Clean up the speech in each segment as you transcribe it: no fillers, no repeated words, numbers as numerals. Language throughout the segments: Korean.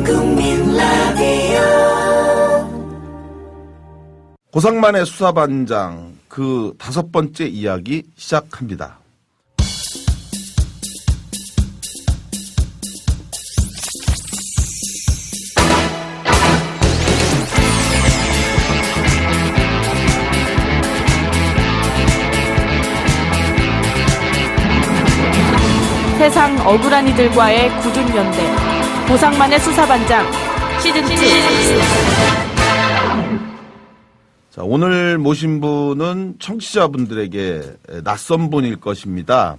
국민 라디오 고상만의 수사반장 그 5번째 이야기 시작합니다. 세상 억울한 이들과의 굳은 연대 고상만의 수사반장 시즌2. 자, 오늘 모신 분은 청취자분들에게 낯선 분일 것입니다.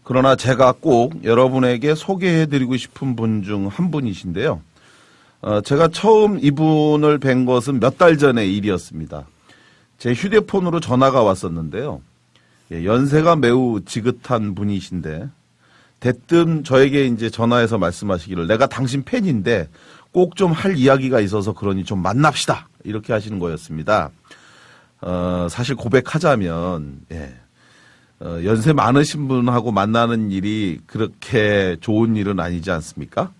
그러나 제가 꼭 여러분에게 소개해드리고 싶은 분 중 한 분이신데요. 제가 처음 이분을 뵌 것은 몇 달 전의 일이었습니다. 제 휴대폰으로 전화가 왔었는데요. 연세가 매우 지긋한 분이신데 대뜸 저에게 이제 전화해서 말씀하시기를 내가 당신 팬인데 꼭 좀 할 이야기가 있어서 그러니 좀 만납시다. 이렇게 하시는 거였습니다. 사실 고백하자면, 연세 많으신 분하고 만나는 일이 그렇게 좋은 일은 아니지 않습니까?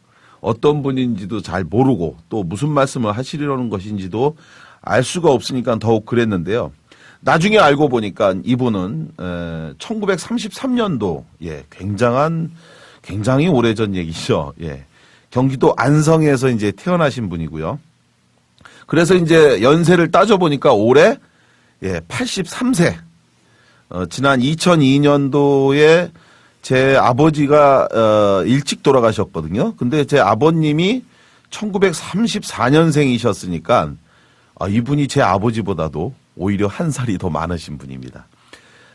어떤 분인지도 잘 모르고 또 무슨 말씀을 하시려는 것인지도 알 수가 없으니까 더욱 그랬는데요. 나중에 알고 보니까 이분은 1933년도 굉장히 오래전 얘기죠. 경기도 안성에서 이제 태어나신 분이고요. 그래서 이제 연세를 따져 보니까 올해 83세. 지난 2002년도에 제 아버지가 일찍 돌아가셨거든요. 근데 제 아버님이 1934년생이셨으니까 이분이 제 아버지보다도 오히려 한 살이 더 많으신 분입니다.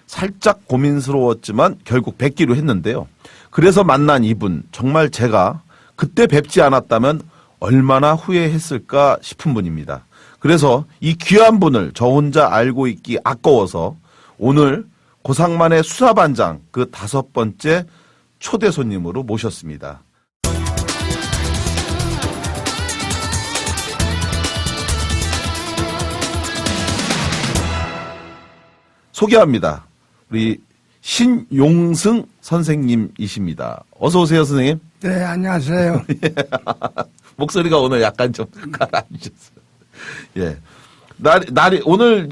살짝 고민스러웠지만 결국 뵙기로 했는데요. 그래서 만난 이분, 정말 제가 그때 뵙지 않았다면 얼마나 후회했을까 싶은 분입니다. 그래서 이 귀한 분을 저 혼자 알고 있기 아까워서 오늘 고상만의 수사반장 그 5번째 초대 손님으로 모셨습니다. 소개합니다. 우리 신용승 선생님이십니다. 어서 오세요, 선생님. 네, 안녕하세요. 목소리가 오늘 약간 좀 가라앉으셨어요. 날이 오늘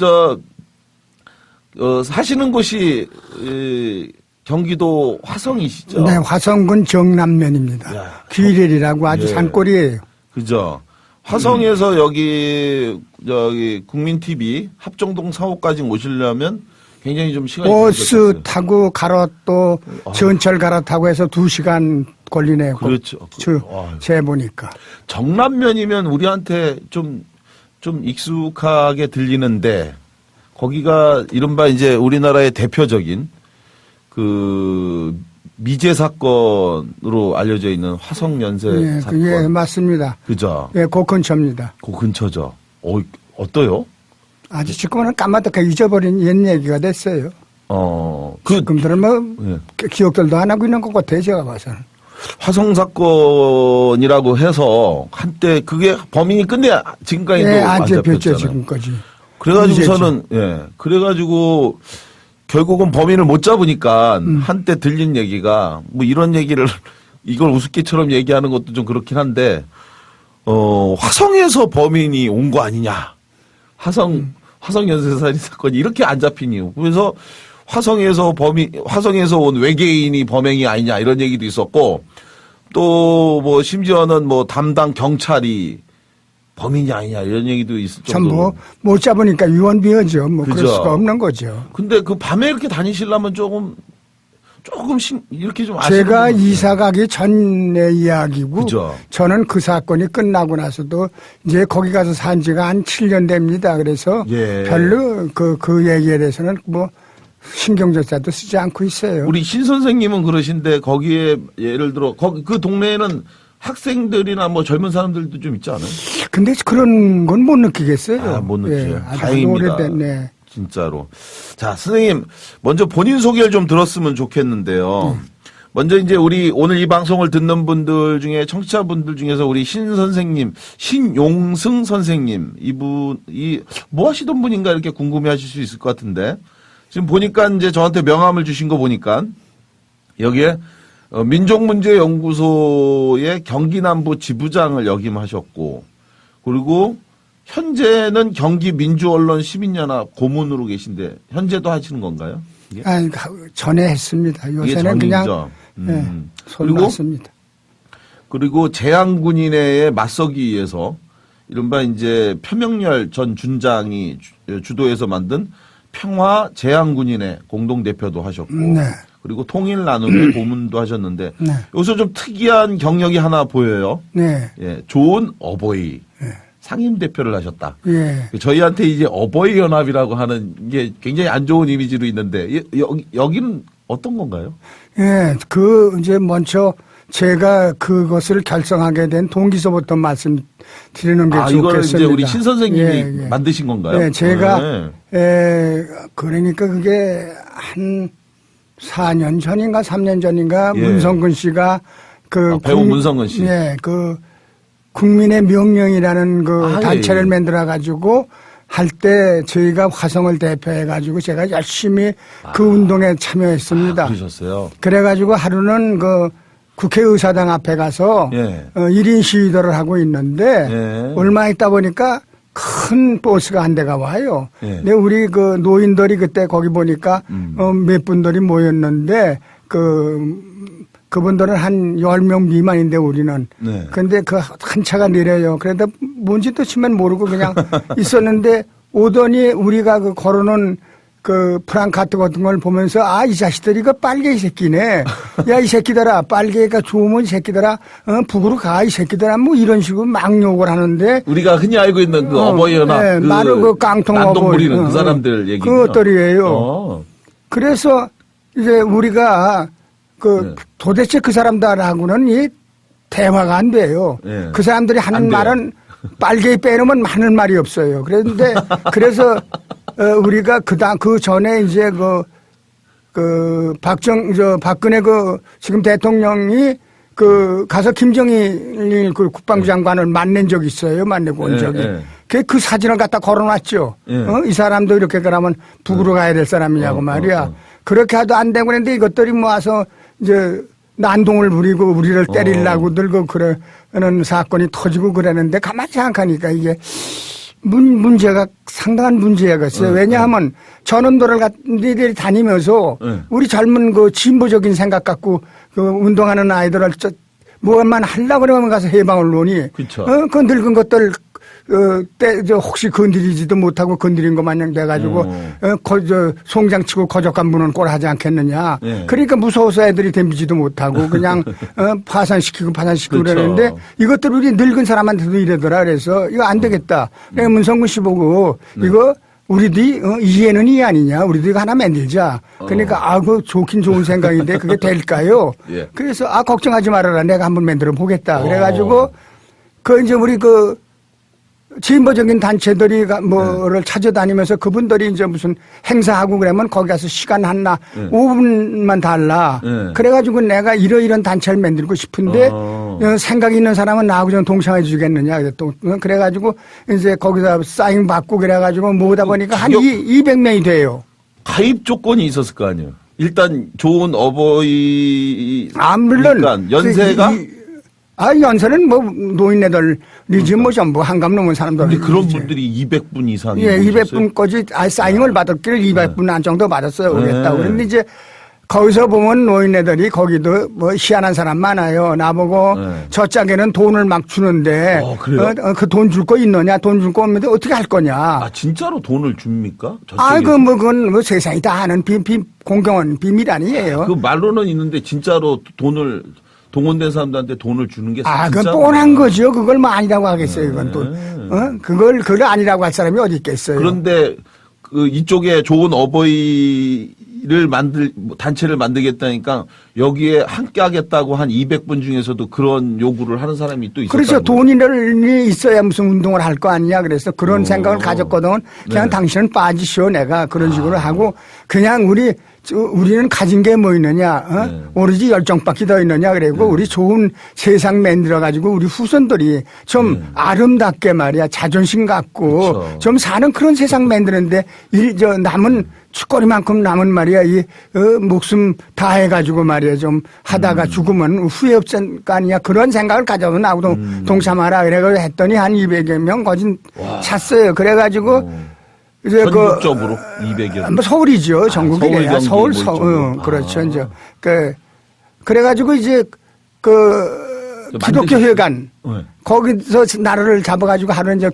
사시는 곳이 경기도 화성이시죠? 네, 화성군 정남면입니다. 야, 귀일이라고 아주 산골이에요. 그죠. 화성에서 여기 국민TV 합정동 사옥까지 오시려면 굉장히 좀 시간이 버스 걸리겠어요. 타고 가로 또 전철 갈아타고 해서 2시간 걸리네요. 그렇죠. 재보니까. 정남면이면 우리한테 좀 익숙하게 들리는데 거기가 이른바 이제 우리나라의 대표적인 그 미제 사건으로 알려져 있는 화성 연쇄 사건. 예, 맞습니다. 그죠. 예, 그 근처입니다. 그 근처죠. 어떠요? 아주 지금은 까마득하게 잊어버린 옛 얘기가 됐어요. 지금들은 기억들도 안 하고 있는 것 같아요, 제가 봐서는. 화성 사건이라고 해서 한때 그게 범인이 끝내 지금까지도 안 잡혔죠, 잡혔잖아요. 지금까지. 그래가지고서는 그래가지고 결국은 범인을 못 잡으니까 한때 들린 얘기가 뭐 이런 얘기를 이걸 우습게처럼 얘기하는 것도 좀 그렇긴 한데 화성에서 범인이 온 거 아니냐. 화성 연쇄살인 사건이 이렇게 안 잡힌 이유. 그래서 화성에서 온 외계인이 범행이 아니냐 이런 얘기도 있었고 또 뭐 심지어는 뭐 담당 경찰이 범인이 아니냐 이런 얘기도 있을 정도로. 참 못 잡으니까 유언비어죠. 그죠. 그럴 수가 없는 거죠. 근데 그 밤에 이렇게 다니시려면 조금씩 이렇게 좀 아시는 제가 분은 이사 가기 전의 이야기고 그죠. 저는 그 사건이 끝나고 나서도 이제 거기 가서 산 지가 한 7년 됩니다. 그래서 별로 그 얘기에 대해서는 뭐 신경조차도 쓰지 않고 있어요. 우리 신 선생님은 그러신데 거기에 예를 들어 그 동네에는 학생들이나 뭐 젊은 사람들도 좀 있지 않아요? 근데 그런 건 못 느끼겠어요. 못 느껴요. 아주 다행입니다. 오래된, 네. 진짜로. 자, 선생님, 먼저 본인 소개를 좀 들었으면 좋겠는데요. 먼저 이제 우리 오늘 이 방송을 듣는 분들 중에 청취자분들 중에서 우리 신 선생님, 신용승 선생님, 이분이 뭐 하시던 분인가 이렇게 궁금해 하실 수 있을 것 같은데 지금 보니까 이제 저한테 명함을 주신 거 보니까 여기에 민족문제연구소의 경기남부 지부장을 역임하셨고, 그리고 현재는 경기민주언론시민연합 고문으로 계신데 현재도 하시는 건가요? 이게? 아니, 전에 했습니다. 요새는 그냥 손 놨습니다. 그리고 재향군인회에 맞서기 위해서 이른바 이제 표명열 전 준장이 주도해서 만든 평화 재향군인회 공동대표도 하셨고, 네. 그리고 통일 나눔의 고문도 하셨는데, 네. 여기서 좀 특이한 경력이 하나 보여요. 네. 예, 좋은 어버이 상임대표를 하셨다. 예. 저희한테 이제 어버이 연합이라고 하는 게 굉장히 안 좋은 이미지로 있는데, 여기는 어떤 건가요? 예, 이제 먼저 제가 그것을 결성하게 된 동기서부터 말씀드리는 게 좋겠습니다. 이걸 이제 우리 신 선생님이 만드신 건가요? 네, 제가, 그러니까 그게 한 4년 전인가 3년 전인가 문성근 씨가 배우 문성근 씨. 예, 국민의 명령이라는 단체를 만들어 가지고 할 때 저희가 화성을 대표해 가지고 제가 열심히 그 운동에 참여했습니다. 그러셨어요? 그래가지고 하루는 국회의사당 앞에 가서 1인 시위도를 하고 있는데 얼마 있다 보니까 큰 버스가 한 대가 와요. 근데 우리 노인들이 그때 거기 보니까 몇 분들이 모였는데 그분들은 한 10명 미만인데 우리는. 근데 한 차가 내려요. 그런데 뭔지도 치면 모르고 그냥 있었는데 오더니 우리가 걸어놓은 프랑카트 같은 걸 보면서 이 자식들이 빨개 이 새끼네. 야, 이 새끼들아, 빨개가 좋으면 이 새끼들아, 북으로 가, 이 새끼들아, 뭐 이런 식으로 막 욕을 하는데. 우리가 흔히 알고 있는 어버이 연합. 네, 바로 깡통 난동 부리는 그 사람들 얘기죠. 그것들이에요. 그래서 이제 우리가 도대체 그 사람들하고는 이 대화가 안 돼요. 그 사람들이 하는 말은 빨개 빼놓으면 하는 말이 없어요. 그런데 그래서 우리가 그 전에 이제 박근혜 지금 대통령이 가서 김정일 국방부 장관을 만난 적이 있어요. 만나고 온 적이. 그 사진을 갖다 걸어놨죠. 이 사람도 이렇게 그러면 북으로 가야 될 사람이냐고 말이야. 그렇게 해도 안 되고 그랬는데 이것들이 모아서 이제 난동을 부리고 우리를 때리려고 들고 그러는 사건이 터지고 그러는데 가만히 생각하니까 이게 문제가 상당한 문제가 있어요. 왜냐하면 전원도를 니들이 다니면서 우리 젊은 진보적인 생각 갖고 운동하는 아이들을 뭐만 하려고 그러면 가서 해방을 놓으니 그 늙은 것들 혹시 건드리지도 못하고 건드린 것 마냥 돼가지고 송장 치고 거적한 분은 꼴 하지 않겠느냐. 그러니까 무서워서 애들이 덤비지도 못하고 그냥 파산시키고 그러는데 이것들 우리 늙은 사람한테도 이러더라. 그래서 이거 안 되겠다. 그래서 문성근 씨 보고 이거 우리들이 이해는 이 아니냐. 우리들이 이거 하나 만들자. 그러니까 좋긴 좋은 생각인데 그게 될까요? 그래서 걱정하지 말아라. 내가 한번 만들어 보겠다. 그래가지고 이제 우리 진보적인 단체들이 뭐를 찾아다니면서 그분들이 이제 무슨 행사하고 그러면 거기 가서 시간 하나 5분만 달라. 그래가지고 내가 이런 단체를 만들고 싶은데 생각 있는 사람은 나하고 좀 동참해 주겠느냐. 그래가지고 이제 거기다 사인 받고 그래가지고 모으다 보니까 한 200명이 돼요. 가입 조건이 있었을 거 아니에요. 일단 좋은 어버이. 물론. 연세가? 연세는 노인네들이지 전부 한갑 넘은 사람들. 근데 그런 분들이 200분 이상이. 200분까지 사인을 받았기를 200분 안 정도 받았어요. 오겠다고. 그런데 이제 거기서 보면 노인네들이 거기도 희한한 사람 많아요. 나보고 저 짝에는 돈을 막 주는데 그 돈 줄 거 있느냐? 돈 줄 거 없는데 어떻게 할 거냐? 진짜로 돈을 줍니까? 그건 세상이 다 아는 공경한 비밀 아니에요. 그 말로는 있는데 진짜로 동원된 사람들한테 돈을 주는 게 그건 뻔한 거죠. 그걸 아니라고 하겠어요. 이건 또. 그걸 아니라고 할 사람이 어디 있겠어요. 그런데 이쪽에 좋은 어버이를 단체를 만들겠다니까 여기에 함께 하겠다고 한 200분 중에서도 그런 요구를 하는 사람이 또 있었다. 그렇죠. 돈이 있어야 무슨 운동을 할 거 아니냐. 그래서 그런 생각을 가졌거든. 그냥 당신은 빠지시오. 내가 그런 식으로 하고 그냥 우리 우리는 가진 게 뭐 있느냐, 네. 오로지 열정밖에 더 있느냐, 그리고 우리 좋은 세상 만들어가지고 우리 후손들이 좀 아름답게 말이야, 자존심 갖고 그렇죠. 좀 사는 그런 세상 만드는데 남은 축거리만큼 남은 말이야, 목숨 다 해가지고 말이야, 좀 하다가 죽으면 후회 없을 거 아니야. 그런 생각을 가져서 나하고 동참하라. 그래가지고 했더니 한 200여 명 거진 찼어요. 그래가지고 이제 전국적으로 200여. 뭐 서울이죠. 전국이래야. 서울, 서울, 경기 뭐 이쪽으로. 그렇죠. 이제 그래가지고 이제 기독교 회관 네. 거기서 나라를 잡아가지고 하는 이제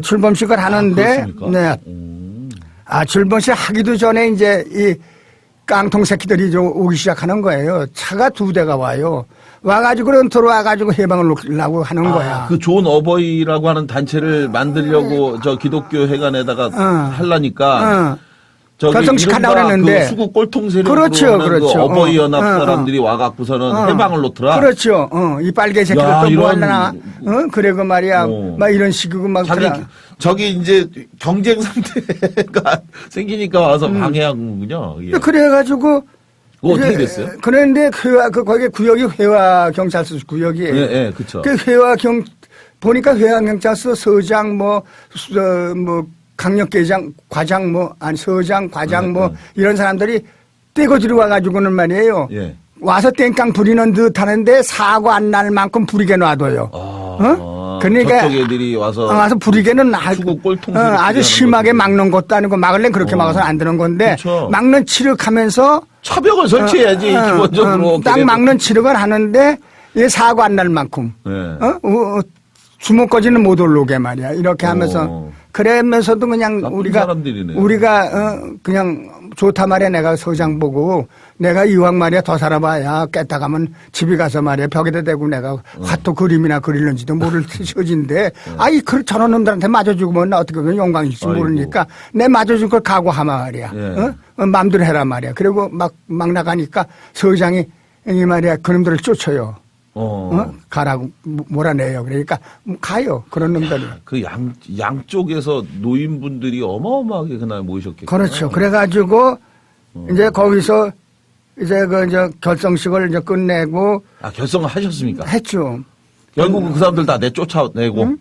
출범식을 하는데, 그렇습니까? 네. 출범식 하기도 전에 이제 이 깡통 새끼들이 오기 시작하는 거예요. 차가 2대가 와요. 와가지고 들어와가지고 해방을 놓으려고 하는 거야. 그 좋은 어버이라고 하는 단체를 만들려고 저 기독교 회관에다가 하려니까 저기 결성식 하려고 이른바 그랬는데. 그 수구 꼴통 세력으로 그렇죠, 하는 그렇죠. 그 어버이 연합 사람들이 와갖고서는 해방을 놓더라. 그렇죠. 이 빨개 새끼들 야, 또 뭐 이런- 하려나. 그리고 말이야. 막 이런 식이고 막. 저기 이제 경쟁 상태가 생기니까 와서 방해하군요. 이게. 그래가지고. 그거 어떻게 됐어요? 그런데 거기 구역이 회화 경찰서 구역이에요. 예, 그쵸. 보니까 회화 경찰서 서장 강력계장, 과장 서장, 과장 이런 사람들이 떼고 들어와가지고는 말이에요. 예. 와서 땡깡 부리는 듯 하는데 사고 안 날 만큼 부리게 놔둬요. 그러니까 저쪽 애들이 와서 부리게는 수구 꼴통 아주 심하게 막는 것도 아니고 막을래 그렇게 막아서는 안 되는 건데 그쵸. 막는 치력하면서 차벽을 설치해야지 기본적으로. 딱 막는 치력을 하는데 이 사고 안 날 만큼 네. 주먹까지는 못 올라오게 말이야. 이렇게 하면서 그러면서도 그냥 나쁜 사람들이네. 우리가 그냥 좋다 말이야. 내가 서장 보고 내가 이왕 말이야 더 살아봐야 깼다 가면 집에 가서 말이야 벽에다 대고 내가 화토 그림이나 그릴는지도 모를 처진데 저런 놈들한테 맞아주면 나 어떻게 그런 영광일지 모르니까 내 맞아줄 걸 각오하마 말이야. 예. 마음대로 해라 말이야. 그리고 막 나가니까 서장이 이 말이야 그놈들을 쫓아요. 가라고 몰아내요. 그러니까 가요. 그런 놈들이. 그 양쪽에서 노인분들이 어마어마하게 그날 모이셨겠죠. 그렇죠. 그래가지고 이제 거기서 이제 결성식을 이제 끝내고 결성하셨습니까? 했죠. 결국은 그 사람들 다 쫓아내고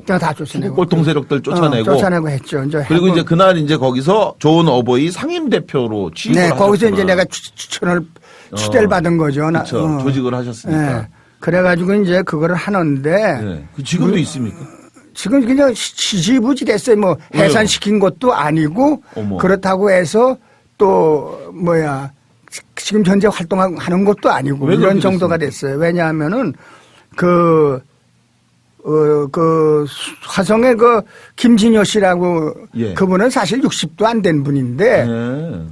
다 쫓아내고 꼴통 세력들 쫓아내고 했죠. 이제 그리고 이제 그날 이제 거기서 좋은 어버이 상임 대표로 취임을 네, 거기서 하셨구나. 이제 내가 추대를 받은 거죠. 그렇죠. 조직을 하셨으니까. 네. 그래가지고 이제 그거를 하는데 네. 지금도 있습니까? 지금 그냥 지지부지 됐어요. 뭐 왜요? 해산시킨 것도 아니고 어머. 그렇다고 해서 또 지금 현재 활동하는 것도 아니고 왜 이런 그렇게 정도가 됐어요. 왜냐하면은 그 화성의 김진효 씨라고 예. 그분은 사실 60도 안 된 분인데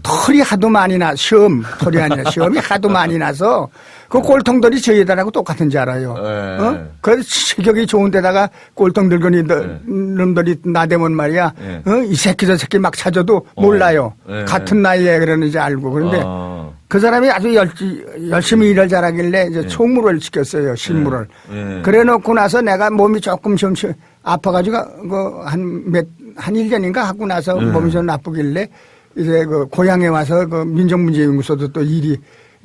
털이 하도 많이 털이 아니라 시험이 하도 많이 나서 그 꼴통들이 저희들하고 똑같은 줄 알아요. 그 체격이 좋은 데다가 꼴통 늙은이 놈들이 나대면 말이야. 이 새끼 저 새끼 막 찾아도 몰라요. 같은 나이에 그러는지 알고. 그런데 그 사람이 아주 열심히 일을 잘하길래 이제 총무를 시켰어요. 실무를. 그래 놓고 나서 내가 몸이 조금 아파가지고 한 1년인가 하고 나서 몸이 좀 나쁘길래 이제 고향에 와서 민족문제연구소도 또 일이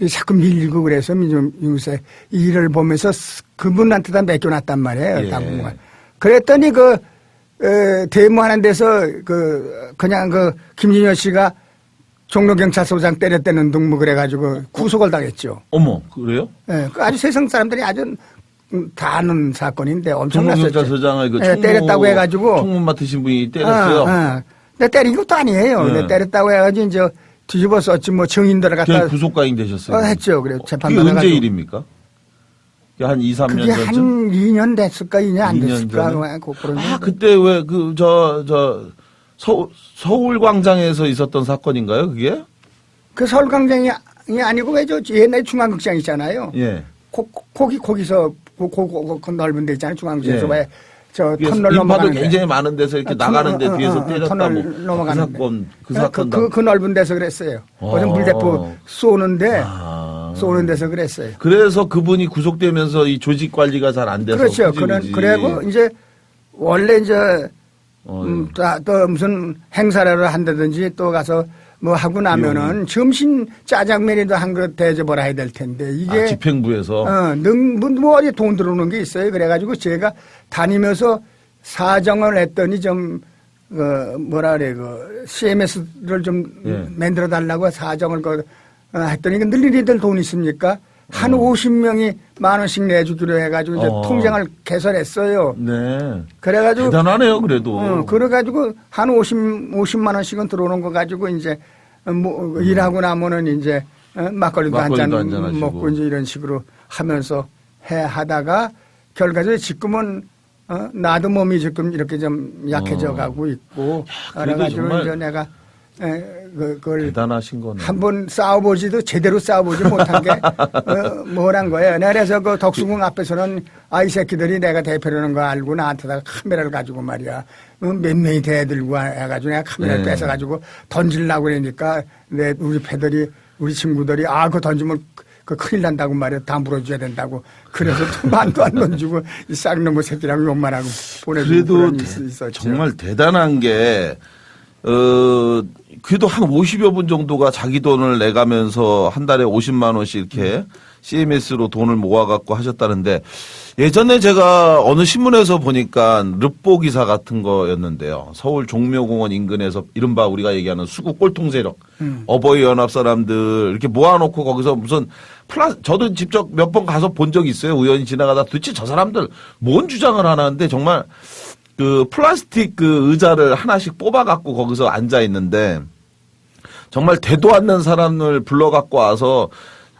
자꾸 밀리고 그래서 민족연구소에 일을 보면서 그분한테다 맡겨놨단 말이에요. 당분간. 그랬더니 대모하는 데서 그냥 김진효 씨가 종로경찰서장 때렸다는 등 그래가지고 구속을 당했죠. 어머, 그래요? 네, 아주 세상 사람들이 아주 다 아는 사건인데 엄청났었죠. 종로경찰서장을 때렸다고 해가지고 총무 맡으신 분이 때렸어요. 내 때린 것도 아니에요. 내 때렸다고 해가지고 이제 뒤집어 썼지 뭐 증인들을 갖다 구속가인 되셨어요. 했죠. 그래 재판 그게 받아가지고. 언제 일입니까? 한 2, 3년 그게 전쯤? 한 2년 됐을까 2년 안 2년 됐을까. 전에? 그때 왜 서울광장에서 있었던 사건인가요, 그게? 그 서울광장이 아니고 왜 옛날 중앙극장 있잖아요. 예. 거기서 그 넓은 데 있잖아요. 중앙극장에서 왜 터널 인파도 넘어가는 굉장히 많은 데서 이렇게 나가는데 뒤에서 때렸다고. 터널 넘어가는 그 사건. 그 넓은 데서 그랬어요. 어제 물대포 쏘는데 쏘는 데서 그랬어요. 그래서 그분이 구속되면서 이 조직 관리가 잘 안 돼서. 그렇죠. 그리고 이제 원래 이제 또 무슨 행사를 한다든지 또 가서 뭐 하고 나면은 점심 짜장면이도 한 그릇 대접을 해야 될 텐데 이게 집행부에서 뭐 어디 돈 들어오는 게 있어요. 그래가지고 제가 다니면서 사정을 했더니 좀 뭐라 그래 CMS를 좀 만들어 달라고 사정을 했더니 늘리니들 돈 있습니까? 한 50명이 10,000원씩 내주기로 해가지고 이제 통장을 개설했어요. 네. 그래가지고 대단하네요, 그래도. 그래가지고 한 50만 원씩은 들어오는 거 가지고 이제 뭐 일하고 나면은 이제 막걸리도 한 잔 먹고 이제 이런 식으로 하면서 하다가 결과적으로 지금은 나도 몸이 지금 이렇게 좀 약해져 가고 있고 그래가지고 이제 내가 그걸 대단하신 거네. 한번 싸워보지도 제대로 싸워보지 못한 게 뭐란 거예요. 그래서 그 덕수궁 앞에서는 이 새끼들이 내가 대표라는 거 알고 나한테다가 카메라를 가지고 말이야 몇 명이 대들고 해가지고 내가 카메라를 뺏어가지고 던지려고 그러니까 우리 패들이 우리 친구들이 그거 던지면 그 큰일 난다고 말이야. 다 물어줘야 된다고. 그래서 또 만도 안 던지고 이 쌍놈의 새끼라고 욕만 하고 보내주고 그런 있었죠. 정말 대단한 게 그래도 한 50여 분 정도가 자기 돈을 내가면서 한 달에 50만 원씩 이렇게 CMS로 돈을 모아갖고 하셨다는데 예전에 제가 어느 신문에서 보니까 르뽀 기사 같은 거였는데요. 서울 종묘공원 인근에서 이른바 우리가 얘기하는 수구 꼴통 세력, 어버이 연합 사람들 이렇게 모아놓고 거기서 무슨 저도 직접 몇 번 가서 본 적이 있어요. 우연히 지나가다 도대체 저 사람들 뭔 주장을 하나는데 정말 그 플라스틱 그 의자를 하나씩 뽑아갖고 거기서 앉아 있는데 정말 대도 않는 사람을 불러갖고 와서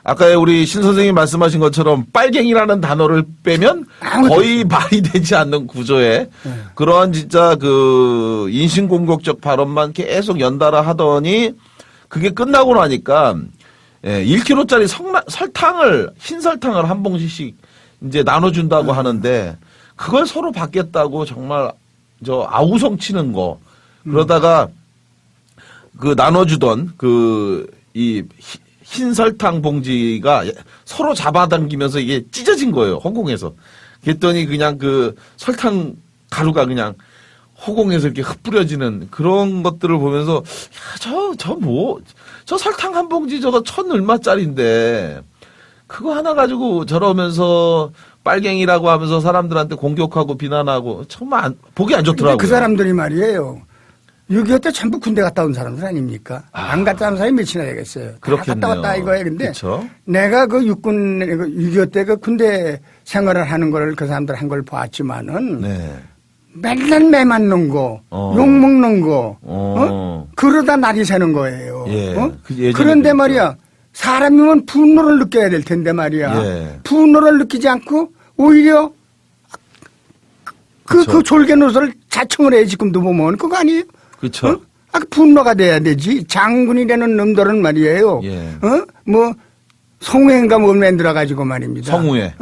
아까 우리 신 선생님이 말씀하신 것처럼 빨갱이라는 단어를 빼면 거의 말이 되지 않는 구조의 그러한 진짜 그 인신공격적 발언만 계속 연달아 하더니 그게 끝나고 나니까 1kg짜리 설탕을 흰 설탕을 한 봉지씩 이제 나눠준다고 하는데 그걸 서로 받겠다고 정말 저 아우성 치는 거 그러다가 그 나눠주던 이 흰 설탕 봉지가 서로 잡아당기면서 이게 찢어진 거예요. 허공에서. 그랬더니 그냥 그 설탕 가루가 그냥 허공에서 이렇게 흩뿌려지는 그런 것들을 보면서 저 설탕 한 봉지 저거 1,000 얼마짜리인데 그거 하나 가지고 저러면서 빨갱이라고 하면서 사람들한테 공격하고 비난하고 정말 보기 안 좋더라고요. 그 사람들이 말이에요. 6.25 때 전부 군대 갔다 온 사람들 아닙니까? 안 갔다 온 사람이 몇이나 되겠어요. 그렇겠네요. 갔다 왔다 이거예요. 근데 그쵸? 내가 그 6.25 때 그 군대 생활을 하는 걸 그 사람들 한 걸 봤지만은 맨날 매 맞는 거, 욕 먹는 거, 그러다 날이 새는 거예요. 그런데 말이야. 사람이면 분노를 느껴야 될 텐데 말이야. 분노를 느끼지 않고 오히려 그 졸개노소를 자청을 해 지금도 보면 그거 아니에요? 그렇죠. 분노가 돼야 되지. 장군이라는 놈들은 말이에요. 뭐 성우회인가 뭘 만들어 가지고 말입니다. 성우회.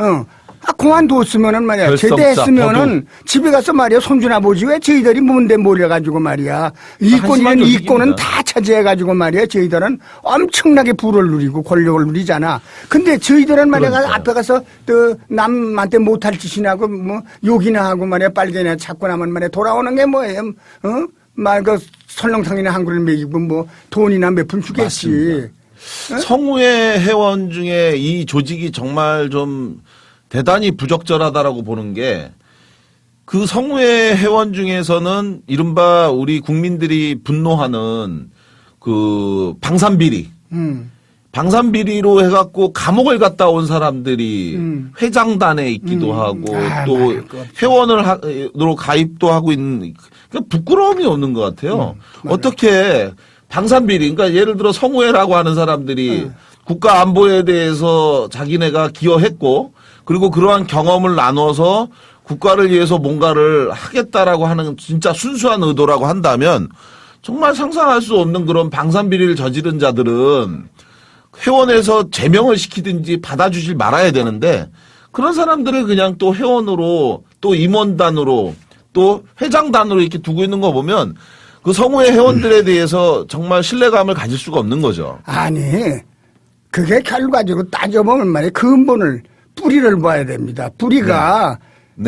그만뒀으면은 말이야. 제대했으면은 집에 가서 말이야. 손주나 보지 왜 저희들이 뭔데 몰려가지고 말이야. 이권이란 이권은 다 차지해가지고 말이야. 저희들은 엄청나게 부를 누리고 권력을 누리잖아. 근데 저희들은 말이야. 앞에 가서 또 남한테 못할 짓이나 하고 뭐 욕이나 하고 말이야. 빨개나 찾고 나면 말이야. 돌아오는 게 뭐예요. 그 설렁탕이나 한 그릇 먹이고 뭐 돈이나 몇 푼 주겠지. 성우회 회원 중에 이 조직이 정말 좀 대단히 부적절하다라고 보는 게 그 성우회 회원 중에서는 이른바 우리 국민들이 분노하는 그 방산비리. 방산비리로 해갖고 감옥을 갔다 온 사람들이 회장단에 있기도 하고 또 회원으로 가입도 하고 있는 부끄러움이 없는 것 같아요. 어떻게 방산비리, 그러니까 예를 들어 성우회라고 하는 사람들이 국가 안보에 대해서 자기네가 기여했고 그리고 그러한 경험을 나눠서 국가를 위해서 뭔가를 하겠다라고 하는 진짜 순수한 의도라고 한다면 정말 상상할 수 없는 그런 방산비리를 저지른 자들은 회원에서 제명을 시키든지 받아주질 말아야 되는데 그런 사람들을 그냥 또 회원으로 또 임원단으로 또 회장단으로 이렇게 두고 있는 거 보면 그 성우회 회원들에 대해서 정말 신뢰감을 가질 수가 없는 거죠. 아니 그게 결과적으로 따져보면 말이야 근본을 뿌리를 봐야 됩니다. 뿌리가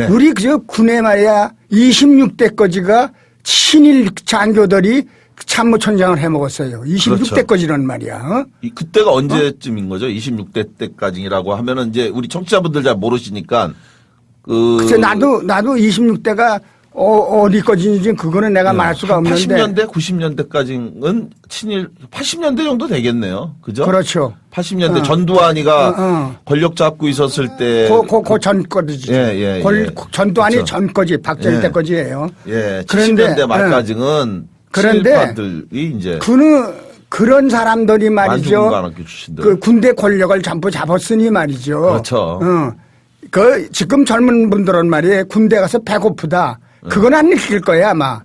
우리 저 군에 말이야 26대 거지가 친일 장교들이 참모총장을 해먹었어요. 26대까지는 말이야. 어? 그때가 언제쯤인 거죠? 26대 때까지라고 하면은 이제 우리 청취자분들 잘 모르시니까 글쎄 나도 26대가 어디까지인지 그거는 내가 말할 수가 없는데 80년대, 90년대까지는 80년대 정도 되겠네요. 그죠? 그렇죠. 80년대 전두환이가 권력 잡고 있었을 때 그 전거지. 예. 전두환이 그렇죠. 전거지. 박정희 예. 때까지예요. 예. 그런데 70년대 말까지는 그런데 친일파들이 이제 그런 사람들이 말이죠. 만주군관학교 출신들. 그 군대 권력을 전부 잡았으니 말이죠. 그렇죠. 지금 젊은 분들은 말이에요. 군대 가서 배고프다. 그건 안 느낄 거야 아마.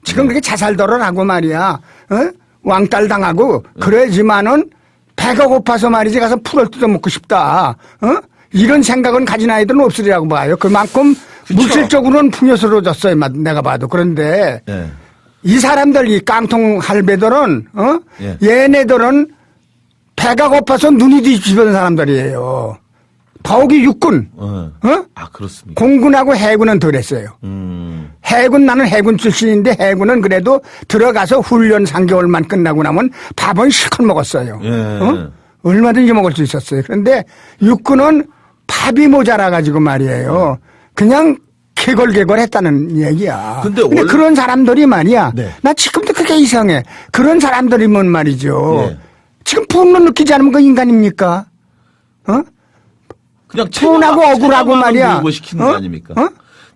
지금 그렇게 자살도를 하고 말이야. 왕따를 당하고 그러지만은 배가 고파서 말이지 가서 풀을 뜯어 먹고 싶다. 이런 생각은 가진 아이들은 없으리라고 봐요. 그만큼 그쵸. 물질적으로는 풍요스러워졌어요. 내가 봐도. 그런데 예. 이 사람들 이 깡통 할배들은 예. 얘네들은 배가 고파서 눈이 뒤집어진 사람들이에요. 더욱이 육군, 아, 그렇습니다. 공군하고 해군은 덜했어요. 해군 나는 해군 출신인데 해군은 그래도 들어가서 훈련 3개월만 끝나고 나면 밥은 실컷 먹었어요. 예. 얼마든지 먹을 수 있었어요. 그런데 육군은 밥이 모자라 가지고 말이에요. 그냥 개걸개걸했다는 얘기야. 근데 그런 사람들이 말이야. 네. 나 지금도 그게 이상해. 그런 사람들이면 말이죠. 예. 지금 분노 느끼지 않으면 그 인간입니까? 그냥 분하고 억울하고 말이야. 밀고 시키는 거 아닙니까?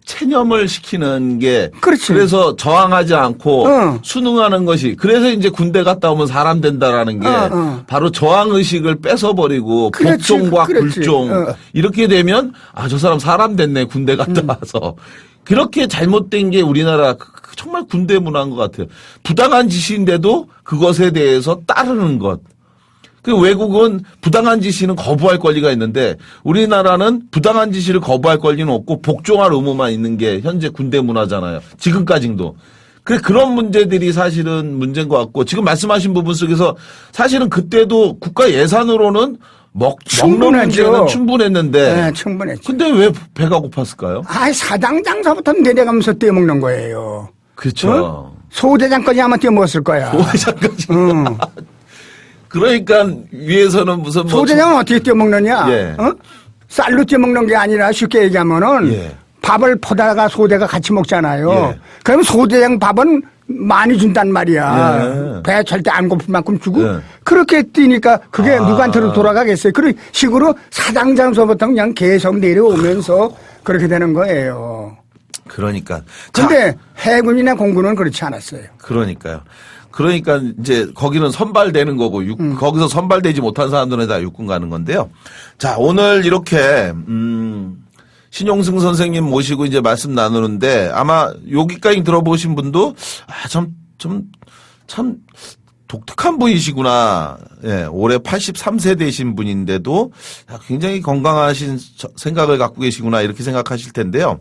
체념을 시키는 게 그렇지. 그래서 저항하지 않고 순응하는 것이 그래서 이제 군대 갔다 오면 사람 된다라는 게 바로 저항 의식을 뺏어버리고 그렇지, 복종과 그렇지. 굴종 이렇게 되면 아, 저 사람 사람 됐네 군대 갔다 와서 그렇게 잘못된 게 우리나라 정말 군대 문화인 것 같아요. 부당한 짓인데도 그것에 대해서 따르는 것. 그 외국은 부당한 지시는 거부할 권리가 있는데 우리나라는 부당한 지시를 거부할 권리는 없고 복종할 의무만 있는 게 현재 군대 문화잖아요. 지금까지도. 그런 문제들이 사실은 문제인 것 같고 지금 말씀하신 부분 속에서 사실은 그때도 국가 예산으로는 먹는 문제는 충분했는데. 네, 충분했죠. 근데 왜 배가 고팠을까요? 사당 장사부터 내려가면서 떼먹는 거예요. 그렇죠. 소대장까지 아마 떼먹었을 거야. 소대장까지. 그러니까 위에서는 무슨 소대장은 어떻게 떼먹느냐? 예. 쌀로 떼먹는 게 아니라 쉽게 얘기하면은 예. 밥을 퍼다가 소대가 같이 먹잖아요. 예. 그러면 소대장 밥은 많이 준단 말이야. 예. 배 절대 안 고플 만큼 주고 예. 그렇게 뛰니까 그게 누구한테로 돌아가겠어요. 그런 식으로 사당장소부터 그냥 계속 내려오면서 그렇게 되는 거예요. 그러니까. 근데 해군이나 공군은 그렇지 않았어요. 그러니까요. 그러니까 이제 거기는 선발되는 거고 거기서 선발되지 못한 사람들은 다 육군 가는 건데요. 자, 오늘 이렇게 신용승 선생님 모시고 이제 말씀 나누는데 아마 여기까지 들어보신 분도 참 독특한 분이시구나. 예, 올해 83세 되신 분인데도 굉장히 건강하신 생각을 갖고 계시구나 이렇게 생각하실 텐데요.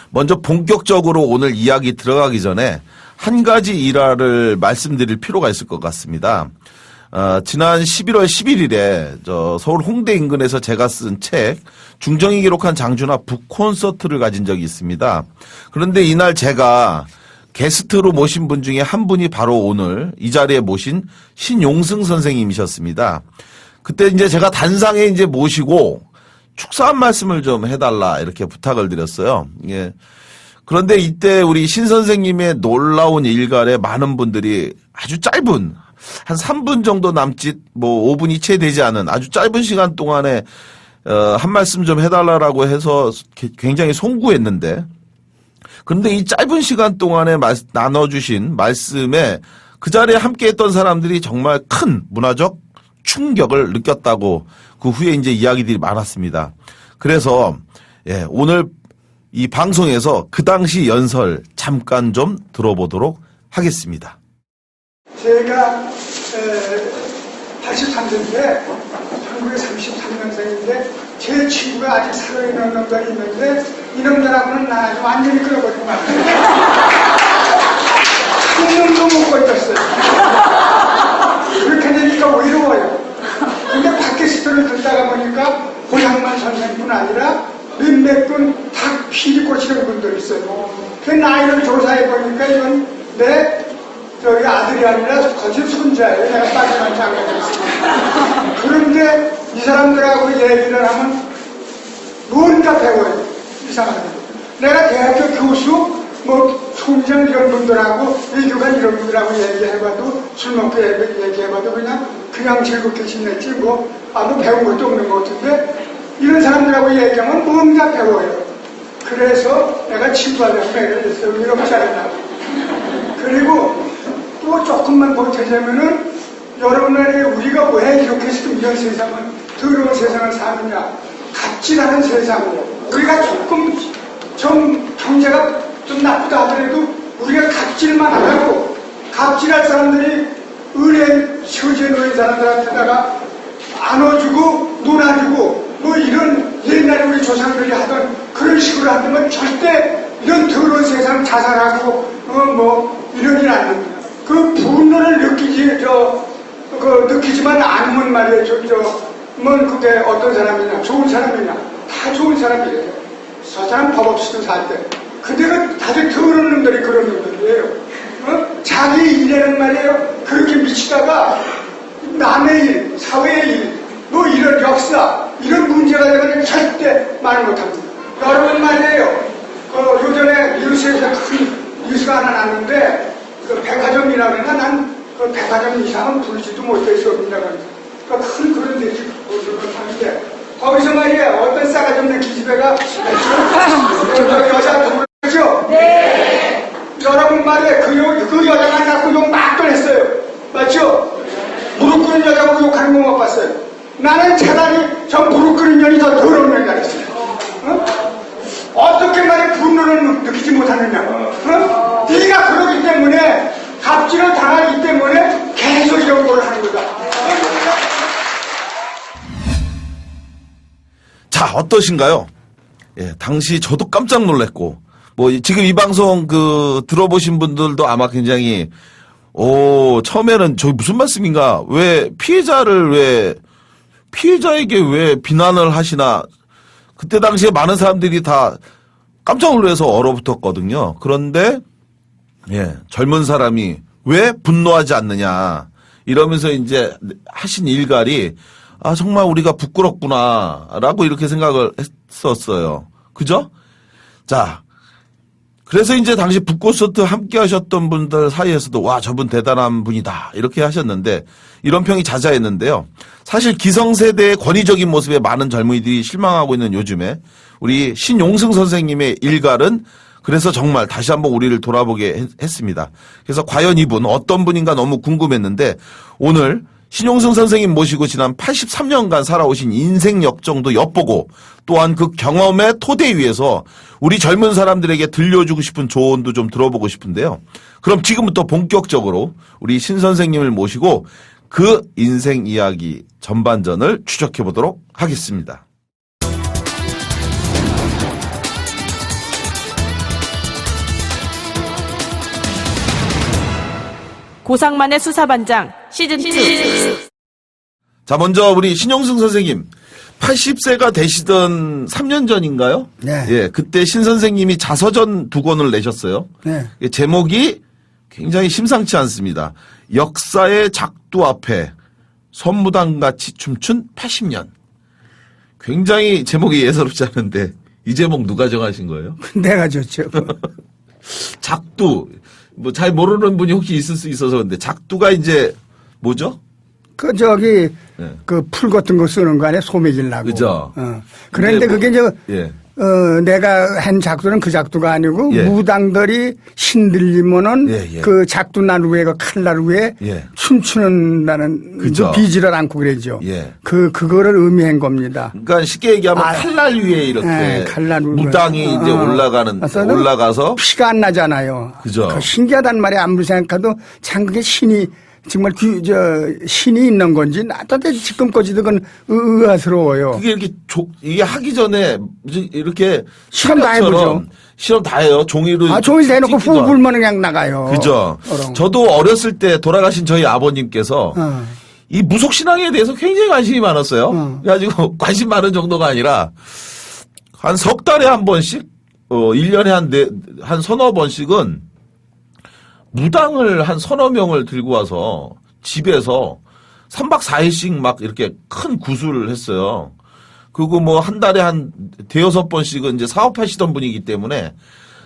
먼저 본격적으로 오늘 이야기 들어가기 전에 한 가지 일화를 말씀드릴 필요가 있을 것 같습니다. 지난 11월 11일에 서울 홍대 인근에서 제가 쓴 책 중정이 기록한 장준하 북콘서트를 가진 적이 있습니다. 그런데 이날 제가 게스트로 모신 분 중에 한 분이 바로 오늘 이 자리에 모신 신용승 선생님이셨습니다. 그때 이제 제가 단상에 이제 모시고 축사한 말씀을 좀 해달라 이렇게 부탁을 드렸어요. 예. 그런데 이때 우리 신 선생님의 놀라운 일갈에 많은 분들이 아주 짧은 한 3분 정도 남짓 5분이 채 되지 않은 아주 짧은 시간 동안에 한 말씀 좀 해달라고 해서 굉장히 송구했는데 그런데 이 짧은 시간 동안에 나눠주신 말씀에 그 자리에 함께했던 사람들이 정말 큰 문화적 충격을 느꼈다고 그 후에 이제 이야기들이 많았습니다. 그래서 오늘 이 방송에서 그 당시 연설 잠깐 좀 들어보도록 하겠습니다. 제가 83년인데 1933년생인데 제 친구가 아직 살아있는 놈들이 있는데 이놈들하고는 나 아주 완전히 끌어버린 것 같아요. 꿈도 못 걸렸어요. 그렇게 되니까 외로워요. 근데 팟캐스트를 듣다가 보니까 고향만 선생뿐 아니라 몇몇 분 다 피리 꽂히는 분들이 있어요. 그 나이를 조사해 보니까 이건 내 저희 아들이 아니라 거짓 손자예요. 내가 빠지만 장가졌습니다. 그런데 이 사람들하고 얘기를 하면 뭔가 배워요. 이상하게. 내가 대학교 교수, 뭐 총장 이런 분들하고 외교관 이런 분들하고 얘기해봐도 술 먹고 얘기해봐도 그냥 즐겁게 지냈지 뭐 아무 배운 것도 없는 것 같은데 이런 사람들하고 얘기하면 뭔가 배워요. 그래서 내가 친구하려고 매를 했어요. 이렇게 잘했다고. 그리고 또 조금만 보태자면은 여러분들이 우리가 왜 이렇게 지금 이런 세상을 더러운 세상을 사느냐. 갑질하는 세상으로 우리가 조금 좀 경제가 좀 나쁘다 하더라도 우리가 갑질만 안 하고 갑질할 사람들이 은행 처지에 놓인 사람들한테다가 안아주고 놀아주고 뭐 이런 옛날에 우리 조상들이 하던 그런 식으로 한다면 절대 이런 더러운 세상 자살하고 뭐 이러진 않는다. 그 분노를 느끼지만 않으면 말이에요. 뭐 그게 어떤 사람이냐 좋은 사람이냐 다 좋은 사람이에요. 저 사람 법 없이도 살 때 그대가 다들 더러운 놈들이 그런 놈들이에요. 자기 일에는 말이에요 그렇게 미치다가 남의 일 사회의 일 뭐 이런 역사 이런 문제가 되면 절대 말 못합니다. 여러분 말이에요 요전에 뉴스에서 큰 뉴스가 하나 났는데 그 백화점이라고 그러나 난 그 백화점 이상은 부르지도 못할 수 없는다 그러니까 큰 그런 데지 하는데 거기서 말이에요 어떤 싸가지 없는 기집애가 여자 부르죠? 네. 여러분 말이에요 그 여자가 낳고 욕 막 꺼냈어요. 맞죠? 무릎 꿇은 여자고 욕하는 거 못 봤어요. 나는 차라리 저 무릎 꿇은 년이 더 더러운 년이 나겠어요. 어떻게 말해 분노를 느끼지 못하느냐. 네가 그러기 때문에 갑질을 당하기 때문에 계속 이런 걸 하는 거다. 자, 어떠신가요? 예, 당시 저도 깜짝 놀랐고, 뭐, 지금 이 방송 들어보신 분들도 아마 굉장히, 처음에는 저기 무슨 말씀인가? 피해자에게 왜 비난을 하시나? 그때 당시에 많은 사람들이 다 깜짝 놀라서 얼어붙었거든요. 그런데, 예, 젊은 사람이 왜 분노하지 않느냐. 이러면서 이제 하신 일갈이, 아, 정말 우리가 부끄럽구나. 라고 이렇게 생각을 했었어요. 그죠? 자, 그래서 이제 당시 북콘서트 함께 하셨던 분들 사이에서도 와, 저분 대단한 분이다. 이렇게 하셨는데 이런 평이 자자했는데요. 사실 기성세대의 권위적인 모습에 많은 젊은이들이 실망하고 있는 요즘에 우리 신용승 선생님의 일갈은 그래서 정말 다시 한번 우리를 돌아보게 했습니다. 그래서 과연 이분 어떤 분인가 너무 궁금했는데 오늘 신용승 선생님 모시고 지난 83년간 살아오신 인생 역정도 엿보고 또한 그 경험의 토대 위에서 우리 젊은 사람들에게 들려주고 싶은 조언도 좀 들어보고 싶은데요. 그럼 지금부터 본격적으로 우리 신 선생님을 모시고 그 인생 이야기 전반전을 추적해 보도록 하겠습니다. 고상만의 수사반장 시즌2. 자, 먼저 우리 신용승 선생님 80세가 되시던 3년 전인가요? 네. 예, 그때 신 선생님이 자서전 2권을 내셨어요. 네. 제목이 굉장히 심상치 않습니다. 역사의 작두 앞에 선무당같이 춤춘 80년. 굉장히 제목이 예사롭지 않은데 이 제목 누가 정하신 거예요? 내가 줬죠. 작두. 뭐 잘 모르는 분이 혹시 있을 수 있어서 근데 작두가 이제 뭐죠? 그 풀 같은 거 쓰는 거 아니야? 소매기려고. 그죠. 그런데 그게 이제 예. 내가 한 작두는 그 작두가 아니고 예. 무당들이 신들리면은 예, 예. 그 작두날 위에 그 칼날 위에 예. 춤추는다는 그죠. 비지를 않고 그러죠. 예. 그거를 의미한 겁니다. 그러니까 쉽게 얘기하면 칼날 위에 이렇게 칼날 위에. 무당이 이제 올라가서 피가 안 나잖아요. 그죠. 그 신기하단 말이에요. 아무리 생각해도 참 그게 신이 정말 신이 있는 건지 나도 지금까지도 그건 의아스러워요. 그게 이렇게 이게 하기 전에 이렇게 실험 다 해보죠. 실험 다 해요. 종이로. 종이 대놓고 후 불면 그냥 나가요. 그죠. 저도 어렸을 때 돌아가신 저희 아버님께서 이 무속신앙에 대해서 굉장히 관심이 많았어요. 그래가지고 관심 많은 정도가 아니라 한 석 달에 한 번씩, 1년에 한 서너 번씩은 무당을 한 서너 명을 들고 와서 집에서 3박 4일씩 막 이렇게 큰 구슬을 했어요. 그리고 뭐 한 달에 한 대여섯 번씩은 이제 사업하시던 분이기 때문에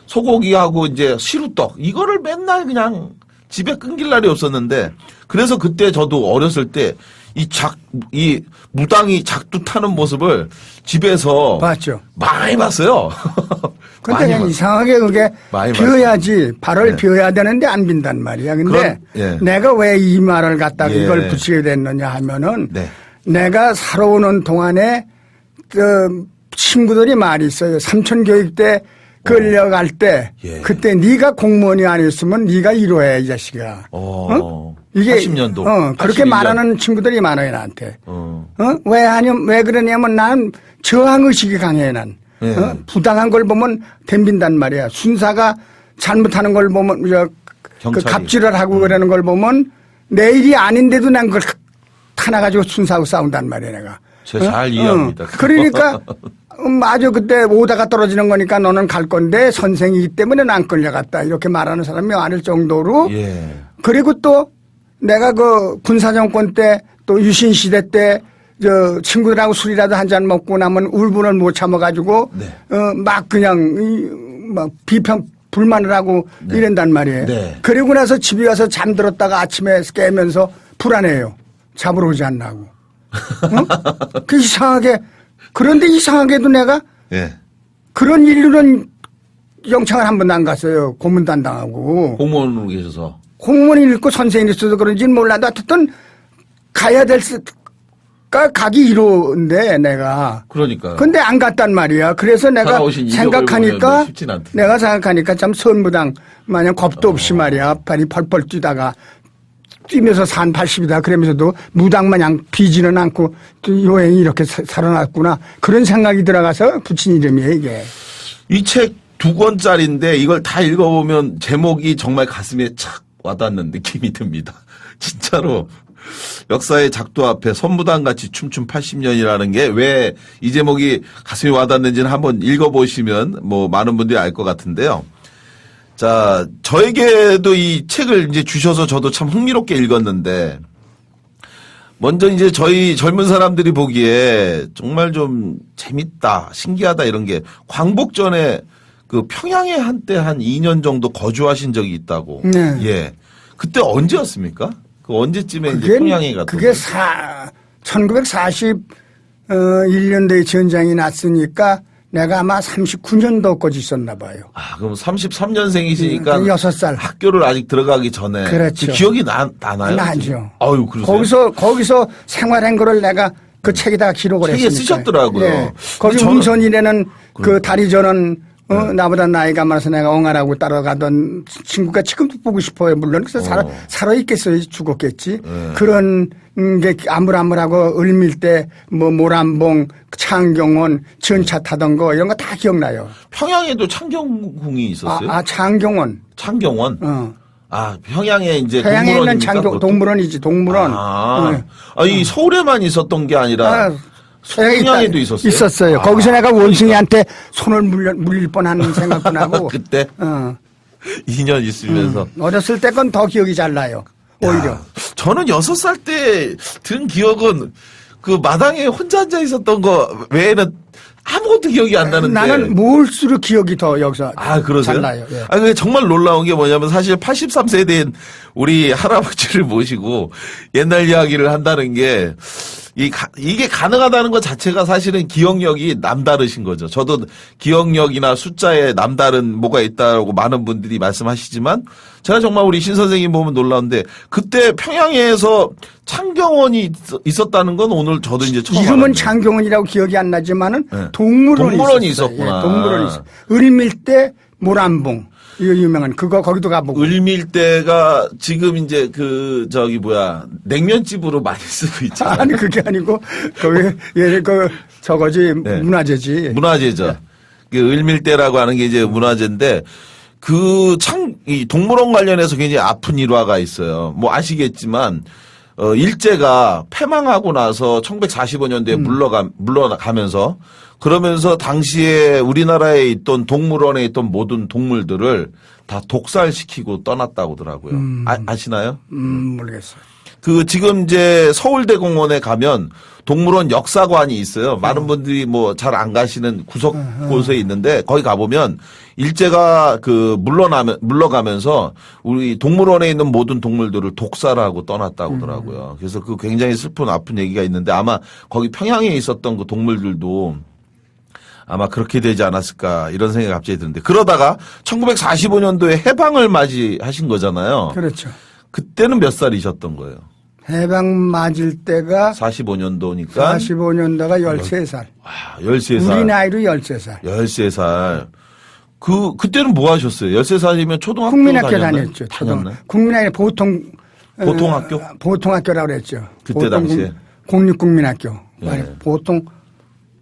소고기하고 이제 시루떡 이거를 맨날 그냥 집에 끊길 날이 없었는데 그래서 그때 저도 어렸을 때 이 무당이 작두 타는 모습을 집에서 봤죠. 많이 봤어요. 근데 많이 그냥 봤어요. 이상하게 그게 많이 비어야지 발을 네. 비어야 되는데 안 빈단 말이야. 근데 예. 내가 왜 이 말을 갖다가 예. 이걸 붙이게 됐느냐 하면은 네. 내가 살아오는 동안에 그 친구들이 많이 있어요. 삼촌 교육 때 끌려갈 때 예. 그때 네가 공무원이 아니었으면 네가 이루어야 이 자식아. 이게 80년도. 그렇게 81년. 말하는 친구들이 많아요 나한테. 왜 그러냐면 나는 저항 의식이 강해 난. 예. 부당한 걸 보면 덤빈단 말이야. 순사가 잘못하는 걸 보면 그 경찰이. 갑질을 하고 그러는 걸 보면 내 일이 아닌데도 난 그걸 타나가지고 순사하고 싸운단 말이야 내가. 제가 잘 이해합니다. 그러니까 아주 그때 오다가 떨어지는 거니까 너는 갈 건데 선생이기 때문에 난 끌려갔다 이렇게 말하는 사람이 많을 정도로. 예. 그리고 또 내가 그 군사정권 때 또 유신 시대 때 저 친구들하고 술이라도 한 잔 먹고 나면 울분을 못 참아가지고 네. 막 그냥 막 비평 불만을 하고 이런단 말이에요. 네. 그리고 나서 집에 가서 잠들었다가 아침에 깨면서 불안해요. 잡으러 오지 않나고. 그 이상하게 그런데 이상하게도 내가 예. 그런 일로는 영창을 한 번도 안 갔어요. 고문단 당하고. 공무원으로 계셔서. 공무원이 있고 선생님이 있어서 그런지는 몰라도 어쨌든 가야 가기 이로인데 내가. 그러니까. 근데 안 갔단 말이야. 그래서 내가 살아오신 이력을 생각하니까 보면 쉽진 않던데. 내가 생각하니까 참 선무당 마냥 겁도 없이 말이야. 발이 펄펄 뛰다가 뛰면서 산 80이다 그러면서도 무당 마냥 비지는 않고 또 요행이 이렇게 살아났구나. 그런 생각이 들어가서 붙인 이름이에요 이게. 이 책 2권짜리인데 이걸 다 읽어보면 제목이 정말 가슴에 착 와닿는 느낌이 듭니다. 진짜로 역사의 작두 앞에 선무당같이 춤춘 80년이라는 게 왜 이 제목이 가슴에 와닿는지는 한번 읽어보시면 뭐 많은 분들이 알 것 같은데요. 자, 저에게도 이 책을 이제 주셔서 저도 참 흥미롭게 읽었는데 먼저 이제 저희 젊은 사람들이 보기에 정말 좀 재밌다, 신기하다 이런 게 광복전에 그 평양에 한때 한 2년 정도 거주하신 적이 있다고. 네. 예. 그때 언제였습니까? 그 언제쯤에 이제 평양에 갔던 그게 1941년도에 전쟁이 났으니까 내가 아마 39년도까지 있었나 봐요. 아, 그럼 33년생이시니까 6살. 학교를 아직 들어가기 전에 그렇죠. 그 기억이 나나요? 나죠. 아유, 그러세요? 거기서 생활한 거를 내가 그 책에다가 기록을 책에 했으니까. 쓰셨더라고요. 예. 거기 근데 저는- 운선이라는 그 다리 저는 나보다 나이가 많아서 내가 엉아라고 따라가던 친구가 지금도 보고 싶어요. 물론 그래서 살아있겠어요. 죽었겠지. 그런 게 아물아물하고 을밀대 뭐 모란봉 창경원 전차 타던 거 이런 거 다 기억나요. 평양에도 창경궁이 있었어요? 창경원. 창경원? 아, 평양에 이제 평양에 있는 동물원입니까? 동물원이지 동물원. 이 서울에만 있었던 게 아니라 평양에도 있었어요? 있었어요. 거기서 내가 원숭이한테 손을 물릴 뻔한 생각도 나고. 그때 2년 있으면서. 어렸을 때 건 더 기억이 잘 나요. 오히려. 야, 저는 6살 때 든 기억은 그 마당에 혼자 앉아 있었던 거 외에는 아무것도 기억이 안 나는데. 나는 뭘수록 기억이 더 여기서 그러세요? 잘 나요. 예. 근데 정말 놀라운 게 뭐냐면 사실 83세대인 우리 할아버지를 모시고 옛날 이야기를 한다는 게 이게 가능하다는 것 자체가 사실은 기억력이 남다르신 거죠. 저도 기억력이나 숫자에 남다른 뭐가 있다고 많은 분들이 말씀하시지만 제가 정말 우리 신 선생님 보면 놀라운데 그때 평양에서 창경원이 있었다는 건 오늘 저도 이제 처음 이름은 알았네요. 창경원이라고 기억이 안 나지만은 네. 동물원이 있었구나. 예, 동물원이 있어. 을밀대 모란봉 이거 유명한 그거 거기도 가보고. 을밀대가 지금 이제 냉면집으로 많이 쓰고 있잖아요. 아니 그게 아니고 거기 저거지 네. 문화재지. 문화재죠. 그 을밀대라고 하는 게 이제 문화재인데 이 동물원 관련해서 굉장히 아픈 일화가 있어요. 뭐 아시겠지만 일제가 패망하고 나서 1945년도에 물러가면서 그러면서 당시에 우리나라에 있던 동물원에 있던 모든 동물들을 다 독살시키고 떠났다고 하더라고요. 아시나요? 모르겠어요. 그 지금 이제 서울대공원에 가면 동물원 역사관이 있어요. 많은 분들이 뭐 잘 안 가시는 구석 곳에 있는데 거기 가보면 일제가 그 물러가면서 우리 동물원에 있는 모든 동물들을 독살하고 떠났다고 하더라고요. 그래서 그 굉장히 슬픈 아픈 얘기가 있는데 아마 거기 평양에 있었던 그 동물들도 아마 그렇게 되지 않았을까 이런 생각이 갑자기 드는데 그러다가 1945년도에 해방을 맞이하신 거잖아요. 그렇죠. 그때는 몇 살이셨던 거예요? 해방 맞을 때가 45년도니까 45년도가 13살. 아, 13살. 우리 나이로 13살. 13살. 그때는 뭐 하셨어요? 13살이면 초등학교 국민학교 다녔나요? 다녔죠. 다녔나요? 국민학교 보통학교? 보통학교라고 그랬죠. 그때 당시에? 공립국민학교. 예. 보통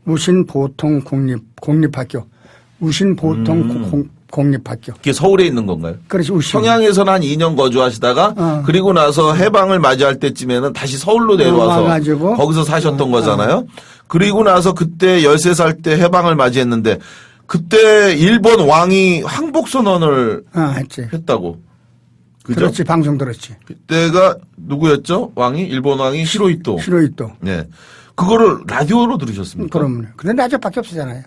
우신 보통 공립학교. 우신 보통 공립학교. 그게 서울에 있는 건가요? 그렇지. 우신. 평양에서는 한 2년 거주하시다가 그리고 나서 해방을 맞이할 때쯤에는 다시 서울로 내려와서 와가지고. 거기서 사셨던 거잖아요. 그리고 나서 그때 13살 때 해방을 맞이했는데 그때 일본 왕이 항복선언을 했지. 했다고. 그죠? 그렇지. 방송 들었지. 그때가 누구였죠? 왕이? 일본 왕이 히로히토. 히로히토. 네. 그거를 라디오로 들으셨습니까? 그럼요. 근데 라디오밖에 없었잖아요.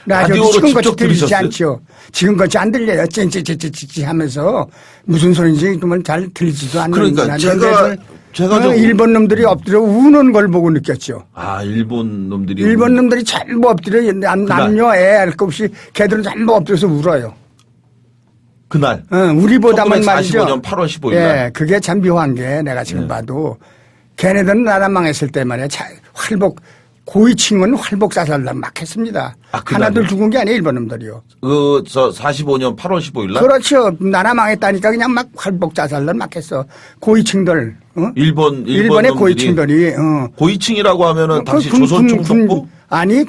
라디오로 지금같이 직접 들리지 들으셨어요? 않죠. 지금같이 안 들려요. 찌찌찌찌찌 하면서 무슨 소리인지 그러면 잘 들리지도 않는. 그러니까 제가 좀 일본 놈들이 엎드려 우는 걸 보고 느꼈죠. 아, 일본 놈들이 전부 엎드려 남녀 애 할 것 없이 걔들은 전부 엎드려서 울어요. 그날. 우리보다만 말이죠. 1945년 8월 15일 날. 예, 그게 참 묘한 게 내가 지금 봐도 걔네들은 나라 망했을 때 말이야. 고위층은 활복 자살날 막 했습니다. 아, 그날요? 하나둘 죽은 게 아니에요, 일본 놈들이요. 45년 8월 15일 날? 그렇죠. 나라 망했다니까 그냥 막 활복 자살날 막 했어. 고위층들. 일본의 일본의 고위층들이. 고위층이라고 하면은 당시 조선 총독부? 아니,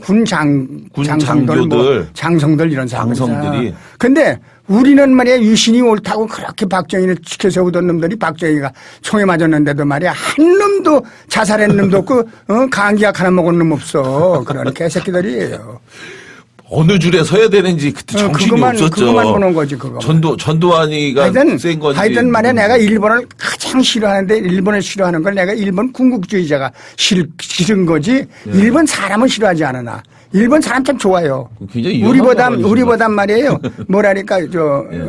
장성들 이런 사람들. 장성들이. 근데 우리는 말이야 유신이 옳다고 그렇게 박정희를 지켜세우던 놈들이 박정희가 총에 맞았는데도 말이야 한 놈도 자살한 놈도 없고 감기약 하나 먹은 놈 없어. 그런 개새끼들이에요. 어느 줄에 서야 되는지 그때 정신이 없었죠. 그거만 보는 거지 그거. 전두환이가 센 건지. 하여튼 말이야 내가 일본을 가장 싫어하는데 일본을 싫어하는 걸 내가 일본 군국주의자가 싫은 거지. 일본 사람은 싫어하지 않으나. 일본 사람 참 좋아요. 우리보다 말이에요. 뭐라니까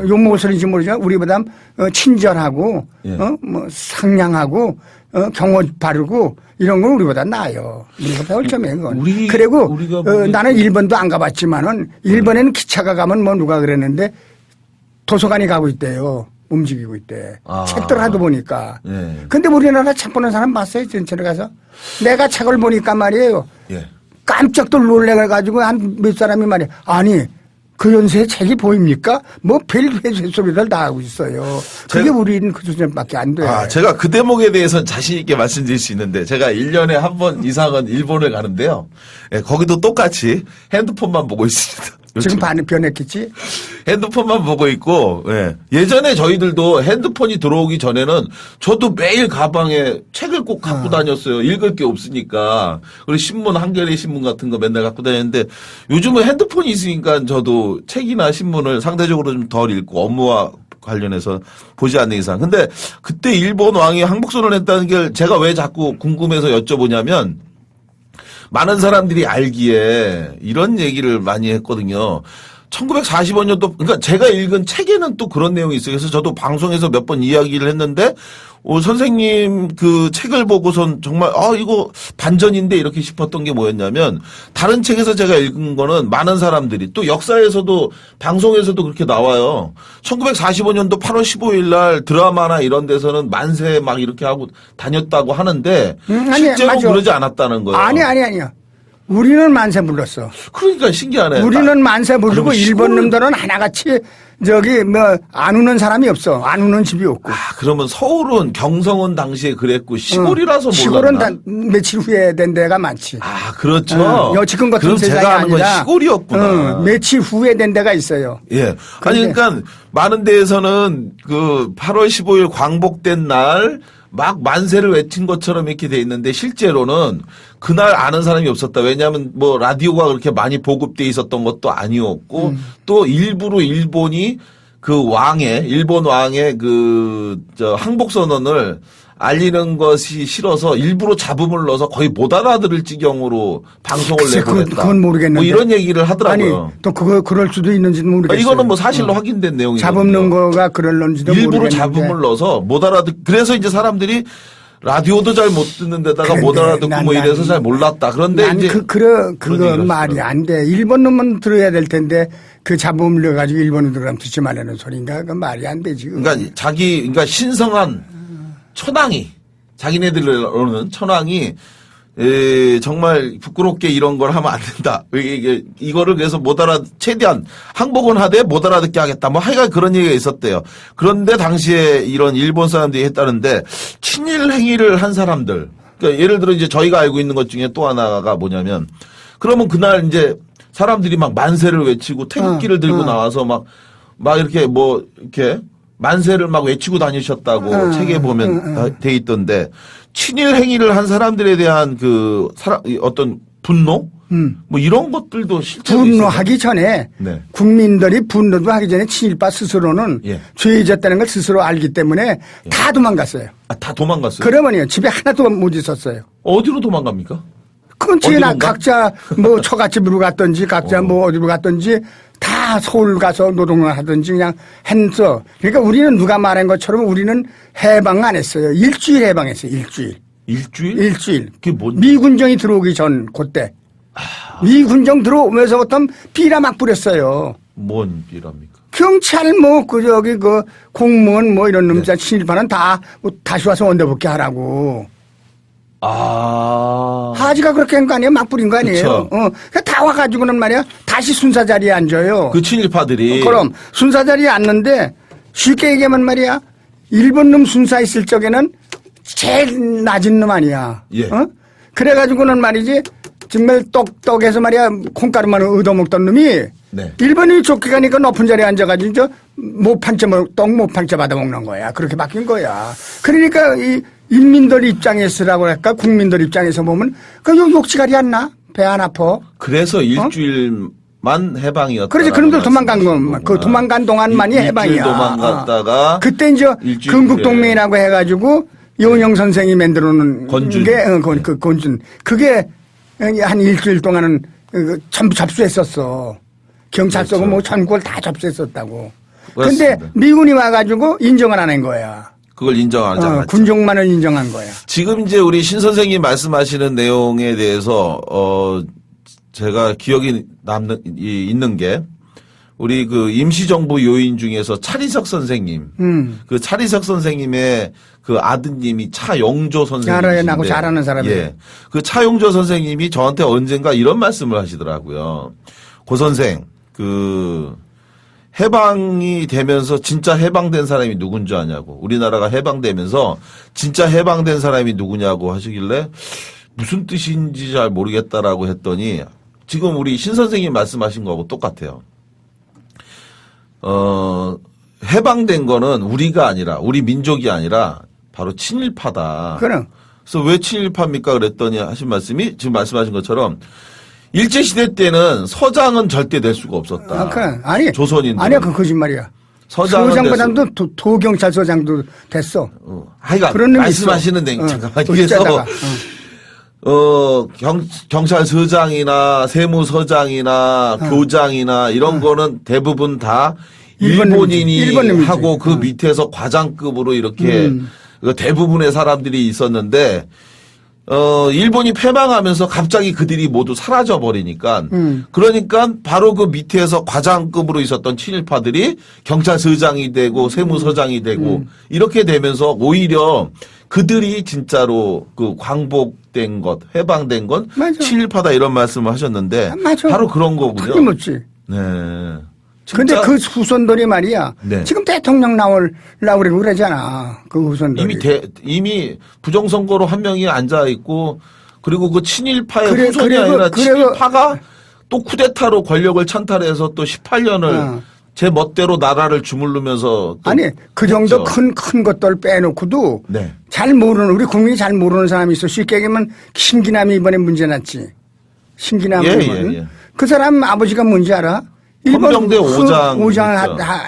욕먹을 소리인지 모르지만 우리보다 친절하고 뭐 상냥하고 경호 바르고 이런 건 우리보다 나아요. 우리가 배울 점이에요. 그건. 그리고 나는 일본도 안 가봤지만은 일본에는 기차가 가면 뭐 누가 그랬는데 도서관이 가고 있대요. 움직이고 있대. 책들 하도 보니까. 근데 우리나라 책 보는 사람 봤어요? 전체로 가서. 내가 책을 보니까 말이에요. 깜짝도 놀래가지고 한 몇 사람이 말이야. 아니, 그 연세에 책이 보입니까? 뭐 별 소리를 다 하고 있어요. 그게 우리는 그 수준밖에 안 돼. 제가 그 대목에 대해서는 자신 있게 말씀드릴 수 있는데 제가 1년에 한 번 이상은 일본을 가는데요. 거기도 똑같이 핸드폰만 보고 있습니다. 지금 변했겠지? 핸드폰만 보고 있고, 예전에 저희들도 핸드폰이 들어오기 전에는 저도 매일 가방에 책을 꼭 갖고 다녔어요. 읽을 게 없으니까. 그리고 신문, 한겨레 신문 같은 거 맨날 갖고 다녔는데 요즘은 핸드폰이 있으니까 저도 책이나 신문을 상대적으로 좀 덜 읽고 업무와 관련해서 보지 않는 이상. 근데 그때 일본 왕이 항복선언을 했다는 게 제가 왜 자꾸 궁금해서 여쭤보냐면 많은 사람들이 알기에 이런 얘기를 많이 했거든요. 1945년도, 그러니까 제가 읽은 책에는 또 그런 내용이 있어요. 그래서 저도 방송에서 몇 번 이야기를 했는데, 선생님 그 책을 보고선 정말, 이거 반전인데 이렇게 싶었던 게 뭐였냐면, 다른 책에서 제가 읽은 거는 많은 사람들이, 또 역사에서도, 방송에서도 그렇게 나와요. 1945년도 8월 15일 날 드라마나 이런 데서는 만세 막 이렇게 하고 다녔다고 하는데, 실제로 맞아. 그러지 않았다는 거예요. 아니야. 우리는 만세 불렀어. 그러니까 신기하네. 우리는 만세 부르고 일본 놈들은 하나같이 안 우는 사람이 없어. 안 우는 집이 없고. 그러면 서울은 경성은 당시에 그랬고 시골이라서 몰랐나? 시골은 며칠 후에 된 데가 많지. 그렇죠. 지금 같은 그럼 세상이 제가 아는 건 아니라 시골이었구나. 며칠 후에 된 데가 있어요. 아니 그러니까 많은 데에서는 그 8월 15일 광복된 날 막 만세를 외친 것처럼 이렇게 돼 있는데 실제로는 그날 아는 사람이 없었다. 왜냐하면 뭐 라디오가 그렇게 많이 보급돼 있었던 것도 아니었고 또 일부러 일본이 일본 왕의 항복선언을 알리는 것이 싫어서 일부러 잡음을 넣어서 거의 못 알아들을 지경으로 방송을 내보냈다. 그건 모르겠는데. 뭐 이런 얘기를 하더라고요. 아니, 또 그럴 수도 있는지는 모르겠어요. 이거는 뭐 사실로 확인된 내용이거든요. 잡음 넣은 거가 그럴런지도 일부러 모르겠는데. 잡음을 넣어서 못 그래서 이제 사람들이 라디오도 잘 못 듣는 데다가 못 알아듣고 뭐 이래서 잘 몰랐다. 그런데 난 이제 그건 말이 안 돼. 일본 놈은 들어야 될 텐데 그 잡음을 넣어가지고 일본으로 들어가면 듣지 말라는 소리인가? 그건 말이 안 되지. 그러니까 신성한 천황이 자기네들로는 천황이 정말 부끄럽게 이런 걸 하면 안 된다. 이거를 그래서 최대한 항복은 하되 못 알아듣게 하겠다. 뭐 하여간 그런 얘기가 있었대요. 그런데 당시에 이런 일본 사람들이 했다는데 친일 행위를 한 사람들. 그러니까 예를 들어 이제 저희가 알고 있는 것 중에 또 하나가 뭐냐면 그러면 그날 이제 사람들이 막 만세를 외치고 태극기를 들고 나와서 막 이렇게 만세를 막 외치고 다니셨다고 책에 보면 돼 있던데 친일 행위를 한 사람들에 대한 어떤 분노? 뭐 이런 것들도 실제로 분노하기 전에 네. 국민들이 분노도 하기 전에 친일파 스스로는 예. 죄졌다는 걸 스스로 알기 때문에 다 도망갔어요. 다 도망갔어요? 그러면요 집에 하나도 못 있었어요. 어디로 도망갑니까? 그건 각자 뭐 처갓집으로 갔든지 각자 뭐 어디로 갔든지 다 서울 가서 노동을 하든지 그냥 했어. 그러니까 우리는 누가 말한 것처럼 우리는 해방 안 했어요. 일주일 해방했어요. 일주일. 그게 뭔? 미군정이 들어오기 전 그때. 미군정 들어오면서부터 비라 막 뿌렸어요. 뭔 비랍니까? 경찰 공무원 뭐 이런 놈들 친일파는 다 다시 와서 원대복귀 하라고. 하지가 그렇게 한 거 아니에요? 막 뿌린 거 아니에요? 다 와가지고는 말이야 다시 순사 자리에 앉아요. 그 친일파들이. 그럼 순사 자리에 앉는데 쉽게 얘기하면 말이야 일본 놈 순사 있을 적에는 제일 낮은 놈 아니야. 예. 그래가지고는 말이지 정말 떡떡해서 말이야 콩가루만 얻어먹던 놈이 네. 일본이 좋게 가니까 높은 자리에 앉아가지고 못 받아먹는 거야. 그렇게 바뀐 거야. 그러니까 이 인민들 입장에서라고 할까 국민들 입장에서 보면 그 욕지가리 안 나? 배 안 아파? 그래서 일주일만 해방이었다. 그렇지. 그놈들 도망간 건, 그 도망간 동안만이 해방이야. 일주일 도망갔다가. 그때 이제 건국동맹이라고 해가지고 이원영 선생이 만들어놓은 건준. 게, 건준. 그게 한 일주일 동안은 전부 접수했었어. 경찰서고 뭐 전국을 다 접수했었다고. 그렇습니다. 근데 미군이 와가지고 인정을 안 한 거야. 그걸 인정하지 않았죠. 군종만을 인정한 거야. 지금 이제 우리 신 선생님 말씀하시는 내용에 대해서 제가 기억이 있는 게 우리 그 임시정부 요인 중에서 차리석 선생님, 그 차리석 선생님의 그 아드님이 차용조 선생님이신데, 알아요, 나하고 잘 아는 사람이에요. 예, 그 차용조 선생님이 저한테 언젠가 이런 말씀을 하시더라고요. 고 선생, 해방이 되면서 진짜 해방된 사람이 누군 줄 아냐고. 우리나라가 해방되면서 진짜 해방된 사람이 누구냐고 하시길래 무슨 뜻인지 잘 모르겠다라고 했더니 지금 우리 신 선생님 말씀하신 거하고 똑같아요. 해방된 거는 우리가 아니라 우리 민족이 아니라 바로 친일파다. 그럼. 그래서 왜 친일파입니까? 그랬더니 하신 말씀이 지금 말씀하신 것처럼 일제시대 때는 서장은 절대 될 수가 없었다. 아니. 조선인들. 아니야, 그 거짓말이야. 서장보다도 도경찰서장도 됐어. 하여간 그런 말씀하시는 데 잠깐만 그래서 경찰서장이나 세무서장이나 교장이나 이런 거는 대부분 다 일본인이 하고 그 밑에서 과장급으로 이렇게 대부분의 사람들이 있었는데 일본이 패망하면서 갑자기 그들이 모두 사라져 버리니까 그러니까 바로 그 밑에서 과장급으로 있었던 친일파들이 경찰서장이 되고 세무서장이 되고 이렇게 되면서 오히려 그들이 진짜로 그 광복된 것, 해방된 건 맞아. 친일파다 이런 말씀을 하셨는데 맞아. 바로 그런 거군요. 틀림없지. 네. 근데 그 후손들이 말이야. 네. 지금 대통령 나오려고 그러잖아. 그 후손들이. 이미 부정선거로 한 명이 앉아 있고 그리고 그 친일파의 후손이 아니라 친일파가 또 쿠데타로 권력을 찬탈해서 또 18년을 제 멋대로 나라를 주물르면서 또 아니 그 정도 했죠. 큰 것들 빼놓고도 네. 잘 모르는 우리 국민이 잘 모르는 사람이 있어. 쉽게 얘기하면 신기남이 이번에 문제 났지. 신기남 의원. 예. 그 사람 아버지가 뭔지 알아? 헌병대 오장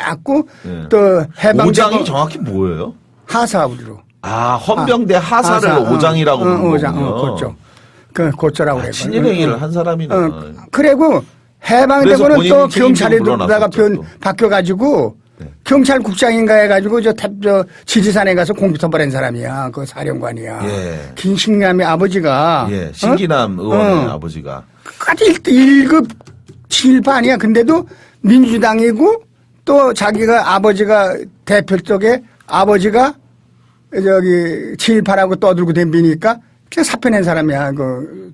했고 예. 또 해방 오장이 정확히 뭐예요? 하사 우리로. 아, 헌병대 하사를 오장이라고 부르는 오장, 거군요. 고쪽. 그 고조라고 그래요. 친일행위를 한 사람이네. 그리고 해방되고는 그래서 또 본인이 경찰에 책임지고 들다가 물러났었죠, 또. 바뀌어가지고 네. 경찰국장인가 해가지고 저 지리산에 가서 공부터 보낸 사람이야. 그 사령관이야. 예. 김신남의 아버지가. 예, 신기남 의원의 아버지가. 까지 1급 친일파 아니야. 근데도 민주당이고 또 자기가 아버지가 대표 쪽에 아버지가 저기 친일파라고 떠들고 덤비니까 그냥 사표 낸 사람이야. 그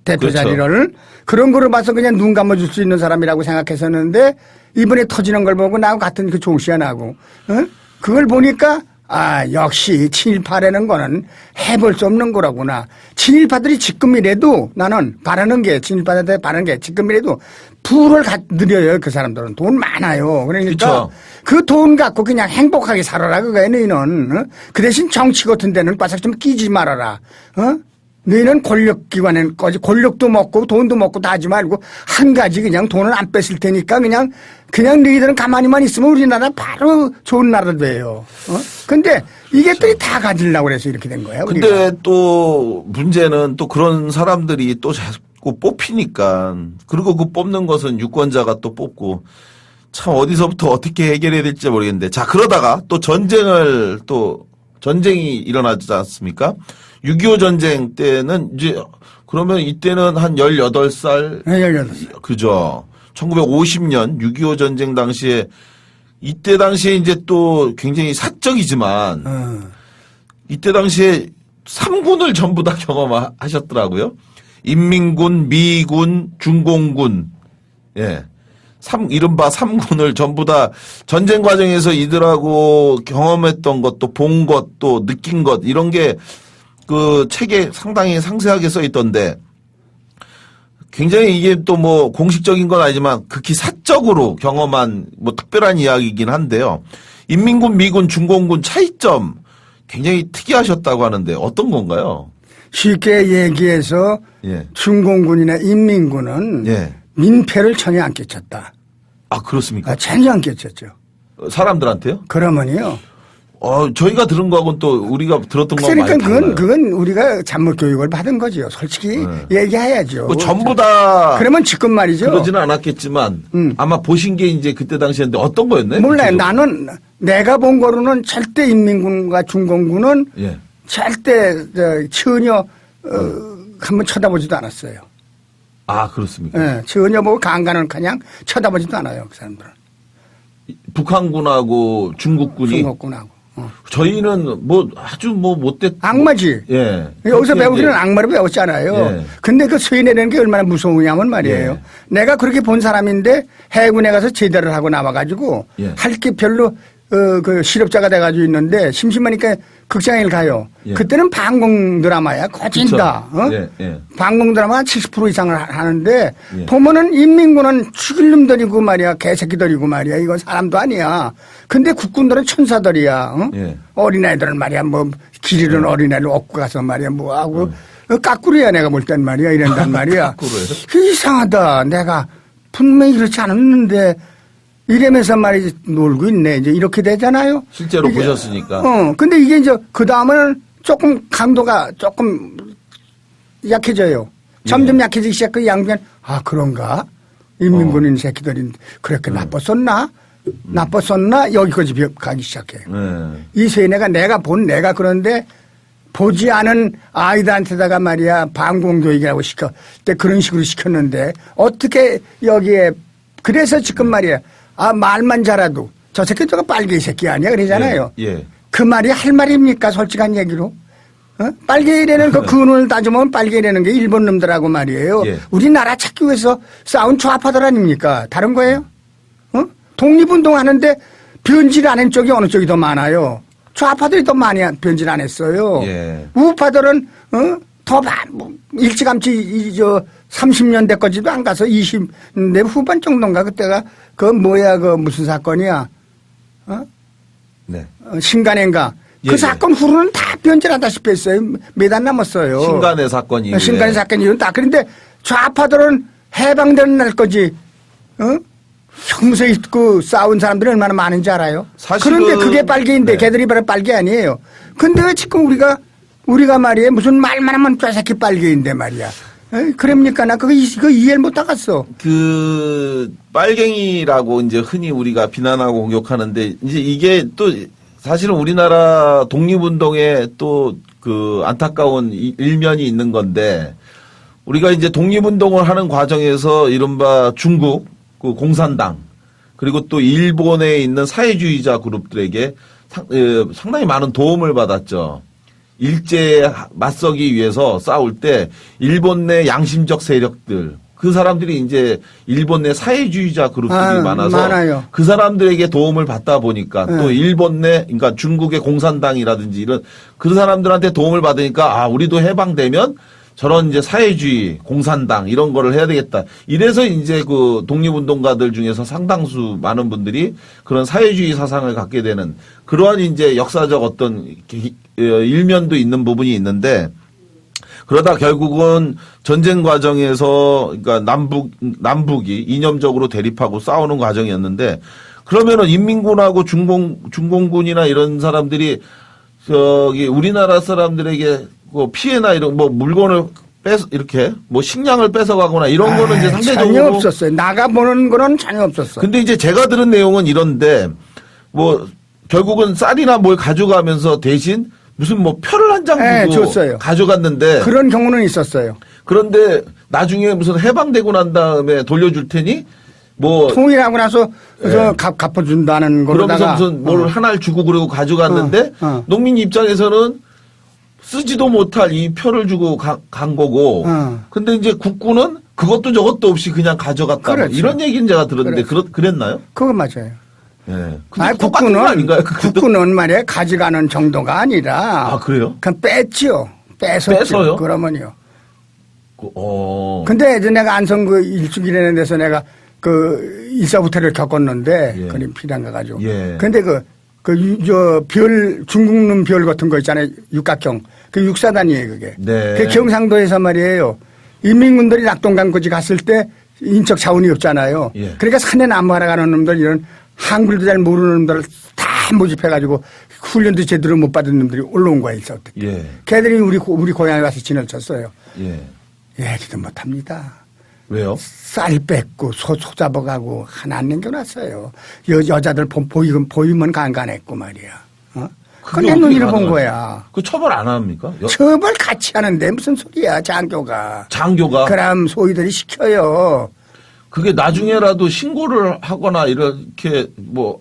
대표 그렇죠. 자리를. 그런 거를 봐서 그냥 눈 감아줄 수 있는 사람이라고 생각했었는데 이번에 터지는 걸 보고 나하고 같은 그 종씨야 나고. 그걸 보니까 아, 역시 친일파라는 거는 해볼 수 없는 거라구나. 친일파들이 지금이라도 나는 바라는 게 친일파들한테 바라는 게 지금이라도 부를 누려요. 그 사람들은 돈 많아요. 그러니까 그 돈 갖고 그냥 행복하게 살아라 그거야 너희는. 그 대신 정치 같은 데는 바싹 좀 끼지 말아라. 너희는 권력기관에 거지 권력도 먹고 돈도 먹고 다 하지 말고 한 가지 그냥 돈을 안 뺐을 테니까 그냥 너희들은 가만히만 있으면 우리나라 바로 좋은 나라 돼요. 근데 이게들이 다 가지려고 그래서 이렇게 된 거예요. 근데 우리가. 또 문제는 또 그런 사람들이 또 자꾸 뽑히니까 그리고 그 뽑는 것은 유권자가 또 뽑고 참 어디서부터 어떻게 해결해야 될지 모르겠는데 자 그러다가 또 전쟁이 일어나지 않습니까? 6.25 전쟁 때는 이제 그러면 이때는 한 18살. 네, 18살. 그죠. 1950년 6.25 전쟁 당시에 이때 당시에 이제 또 굉장히 사적이지만 이때 당시에 3군을 전부 다 경험하셨더라고요. 인민군, 미군, 중공군. 예. 이른바 3군을 전부 다 전쟁 과정에서 이들하고 경험했던 것, 또 본 것, 또 느낀 것, 이런 게 그 책에 상당히 상세하게 써 있던데 굉장히 이게 또 뭐 공식적인 건 아니지만 극히 사적으로 경험한 뭐 특별한 이야기이긴 한데요. 인민군, 미군, 중공군 차이점 굉장히 특이하셨다고 하는데 어떤 건가요? 쉽게 얘기해서 예. 중공군이나 인민군은 예. 민폐를 전혀 안 끼쳤다. 아, 그렇습니까? 전혀 안 끼쳤죠. 사람들한테요? 그러면요. 저희가 들은 거하고는 또 우리가 들었던 거하고 그러니까 많이 달라요. 그건 우리가 잘못 교육을 받은 거죠. 솔직히 얘기해야죠. 뭐 전부 다 그러면 지금 말이죠. 그러지는 않았겠지만 아마 보신 게 이제 그때 당시였는데 어떤 거였나요? 몰라요. 구체적으로? 나는 내가 본 거로는 절대 인민군과 중공군은 예. 절대 전혀 한번 쳐다보지도 않았어요. 아, 그렇습니까? 예, 전혀 뭐 강간은 그냥 쳐다보지도 않아요. 그 사람들은. 북한군하고 중국군이 중국군하고. 저희는 뭐 아주 뭐 못됐 악마지. 예. 여기서 그렇게 배우기는 이제 악마로 배웠잖아요. 예. 근데 그 수인이라는 게 얼마나 무서우냐면 말이에요. 예. 내가 그렇게 본 사람인데 해군에 가서 제대를 하고 나와가지고 예. 할 게 별로 그 실업자가 돼가지고 있는데 심심하니까 극장에 가요. 예. 그때는 방공 드라마야. 거진다. 예, 예. 방공 드라마 70% 이상을 하는데 예. 보면은 인민군은 죽일 놈들이고 말이야. 개새끼들이고 말이야. 이건 사람도 아니야. 근데 국군들은 천사들이야. 예. 어린아이들은 말이야. 뭐 길 잃은 어린아이를 업고 가서 말이야. 뭐하고 까꾸리야 내가 볼 땐 말이야. 이런단 말이야. 까꾸로예요? 이상하다. 내가 분명히 그렇지 않았는데 이러면서 말이지 놀고 있네. 이제 이렇게 되잖아요. 실제로 이게, 보셨으니까. 근데 이게 이제 그 다음에는 조금 강도가 조금 약해져요. 점점 약해지기 시작하고 양변 아 그런가? 인민군인 새끼들이 그렇게 나빴었나? 나빴었나? 여기까지 가기 시작해요. 네. 이 세뇌가 내가 그런데 보지 않은 아이들한테다가 말이야 방공교육이라고 시켜. 때 그런 식으로 시켰는데 어떻게 여기에 그래서 지금 말이야 아 말만 잘해도 저 새끼 저거 빨개 새끼 아니야 그러잖아요. 예. 그 말이 할 말입니까 솔직한 얘기로? 빨개이라는 그 근원을 따지면 빨개이라는 게 일본 놈들하고 말이에요. 예. 우리나라 찾기 위해서 싸운 좌파들 아닙니까? 다른 거예요? 독립운동 하는데 변질 안 한 쪽이 어느 쪽이 더 많아요? 좌파들이 더 많이 변질 안 했어요. 예. 우파들은 일찌감치 30년대까지도 안 가서 20대 후반 정도인가 그때가 그 뭐야 그 무슨 사건이야? 네. 신간인가? 예, 그 사건 후로는 다 변절하다시피 했어요. 몇 안 남았어요. 신간의 사건 이후에. 신간의 사건 이후는 다. 그런데 좌파들은 해방되는 날까지 평소에 그 싸운 사람들이 얼마나 많은지 알아요? 사실은 그런데 그게 빨개인데 네. 걔들이 바로 빨개 아니에요. 근데 왜 지금 우리가 말이에요. 무슨 말만 하면 쫙새끼 빨개인데 말이야. 그럽니까? 나 그거 이해를 못 하겠어. 그 빨갱이라고 이제 흔히 우리가 비난하고 공격하는데 이제 이게 또 사실은 우리나라 독립운동에 또 그 안타까운 일면이 있는 건데 우리가 이제 독립운동을 하는 과정에서 이른바 중국 그 공산당 그리고 또 일본에 있는 사회주의자 그룹들에게 상당히 많은 도움을 받았죠. 일제에 맞서기 위해서 싸울 때 일본 내 양심적 세력들 그 사람들이 이제 일본 내 사회주의자 그룹들이 많아서 많아요. 그 사람들에게 도움을 받다 보니까 또 일본 내 그러니까 중국의 공산당이라든지 이런 그 사람들한테 도움을 받으니까 아 우리도 해방되면 저런 이제 사회주의 공산당 이런 거를 해야 되겠다. 이래서 이제 그 독립운동가들 중에서 상당수 많은 분들이 그런 사회주의 사상을 갖게 되는 그러한 이제 역사적 어떤 일면도 있는 부분이 있는데 그러다 결국은 전쟁 과정에서 그러니까 남북이 이념적으로 대립하고 싸우는 과정이었는데 그러면은 인민군하고 중공군이나 이런 사람들이 저기 우리나라 사람들에게 뭐 피해나 이런 뭐 물건을 이렇게 뭐 식량을 뺏어가거나 이런 거는 이제 상대적으로 전혀 없었어요. 나가보는 거는 전혀 없었어. 근데 이제 제가 들은 내용은 이런데 뭐 결국은 쌀이나 뭘 가져가면서 대신 무슨 뭐 표를 한 장 주고 줬어요. 가져갔는데 그런 경우는 있었어요. 그런데 나중에 무슨 해방되고 난 다음에 돌려줄 테니 뭐 통일하고 나서 갚아준다는 그러면서 거로다가 무슨 뭘 하나를 주고 그러고 가져갔는데 농민 입장에서는 쓰지도 못할 이 표를 주고 간 거고 근데 이제 국군은 그것도 저것도 없이 그냥 가져갔다 뭐 그렇죠. 이런 얘기는 제가 들었는데 그렇죠. 그랬나요? 그거 맞아요. 예. 근데 똑같은 거 아닌가요? 국군은 말이야 가져가는 정도가 아니라 아 그래요? 그냥 뺐지요. 뺏었죠. 뺏어요? 그러면요. 어. 근데 이제 내가 안성 그 일주기라는 데서 내가 그 일사부태를 겪었는데 예. 그림 피난 가가지고. 예. 근데 중국눈 별 같은 거 있잖아요. 육각형. 그 육사단이에요, 그게. 네. 그 경상도에서 말이에요. 인민군들이 낙동강까지 갔을 때 인적 자원이 없잖아요. 예. 그러니까 산에 나무하러 가는 놈들 이런 한글도 잘 모르는 놈들을 다 모집해가지고 훈련도 제대로 못 받은 놈들이 올라온 거야, 있어. 예. 걔들이 우리 고향에 가서 진을 쳤어요. 예. 얘기도 못합니다. 왜요? 쌀 뺏고 소 잡아가고 하나 안 남겨놨어요. 여자들 보이면 간간했고 말이야. 그게 그내 눈으로 어떻게 본 가능하죠? 거야. 그 처벌 안 합니까? 처벌 같이 하는데 무슨 소리야 장교가. 장교가 그럼 소위들이 시켜요. 그게 나중에라도 신고를 하거나 이렇게 뭐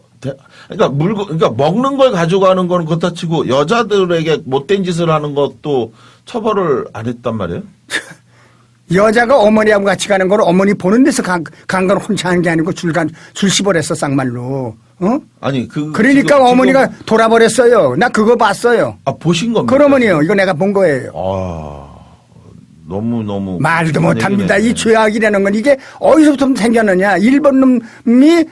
그러니까 먹는 걸 가져가는 거는 그렇다 치고 여자들에게 못된 짓을 하는 것도 처벌을 안 했단 말이에요? 여자가 어머니하고 같이 가는 걸 어머니 보는 데서 간 건 혼자 하는 게 아니고 줄 씹어냈어 쌍말로. 아니 그러니까 지금, 어머니가 돌아버렸어요. 나 그거 봤어요. 보신 겁니까? 그러면요 이거 내가 본 거예요. 너무 말도 못합니다. 얘기네. 이 죄악이라는 건 이게 어디서부터 생겼느냐. 일본 놈이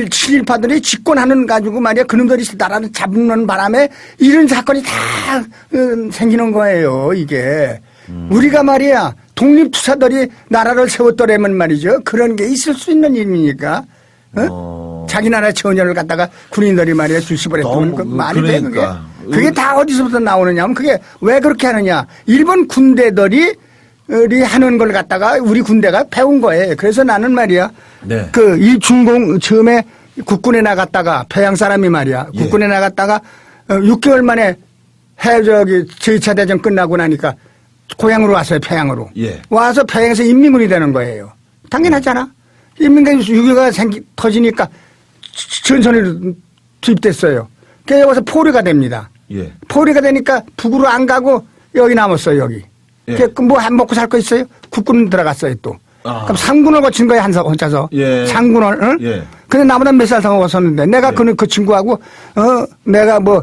친일파들이 집권하는 가지고 말이야. 그놈들이 나라를 잡는 바람에 이런 사건이 다 생기는 거예요. 이게. 우리가 말이야. 독립투사들이 나라를 세웠더라면 말이죠. 그런 게 있을 수 있는 일입니까? 자기 나라 전열을 갖다가 군인들이 말이야. 줄시버렸던 건 말이 돼. 그러니까. 그게 다 어디서부터 나오느냐 하면 그게 왜 그렇게 하느냐. 일본 군대들이 하는 걸 갖다가 우리 군대가 배운 거예요. 그래서 나는 말이야. 네. 이 중공 처음에 국군에 나갔다가 평양 사람이 말이야. 예. 국군에 나갔다가 6개월 만에 제2차 대전 끝나고 나니까 고향으로 왔어요. 평양으로. 예. 와서 평양에서 인민군이 되는 거예요. 당연하잖아. 인민군이 6.25가 터지니까 전선으로 투입됐어요. 그래서 와서 포류가 됩니다. 예. 포류가 되니까 북으로 안 가고 여기 남았어요. 여기. 예. 뭐 안 먹고 살 거 있어요? 국군 들어갔어요 또. 아. 그럼 상군을 거친 거예요. 혼자서. 예. 상군을. 응? 예. 근데 나보다 몇 살 더 먹었었는데 내가 그 친구하고 내가 뭐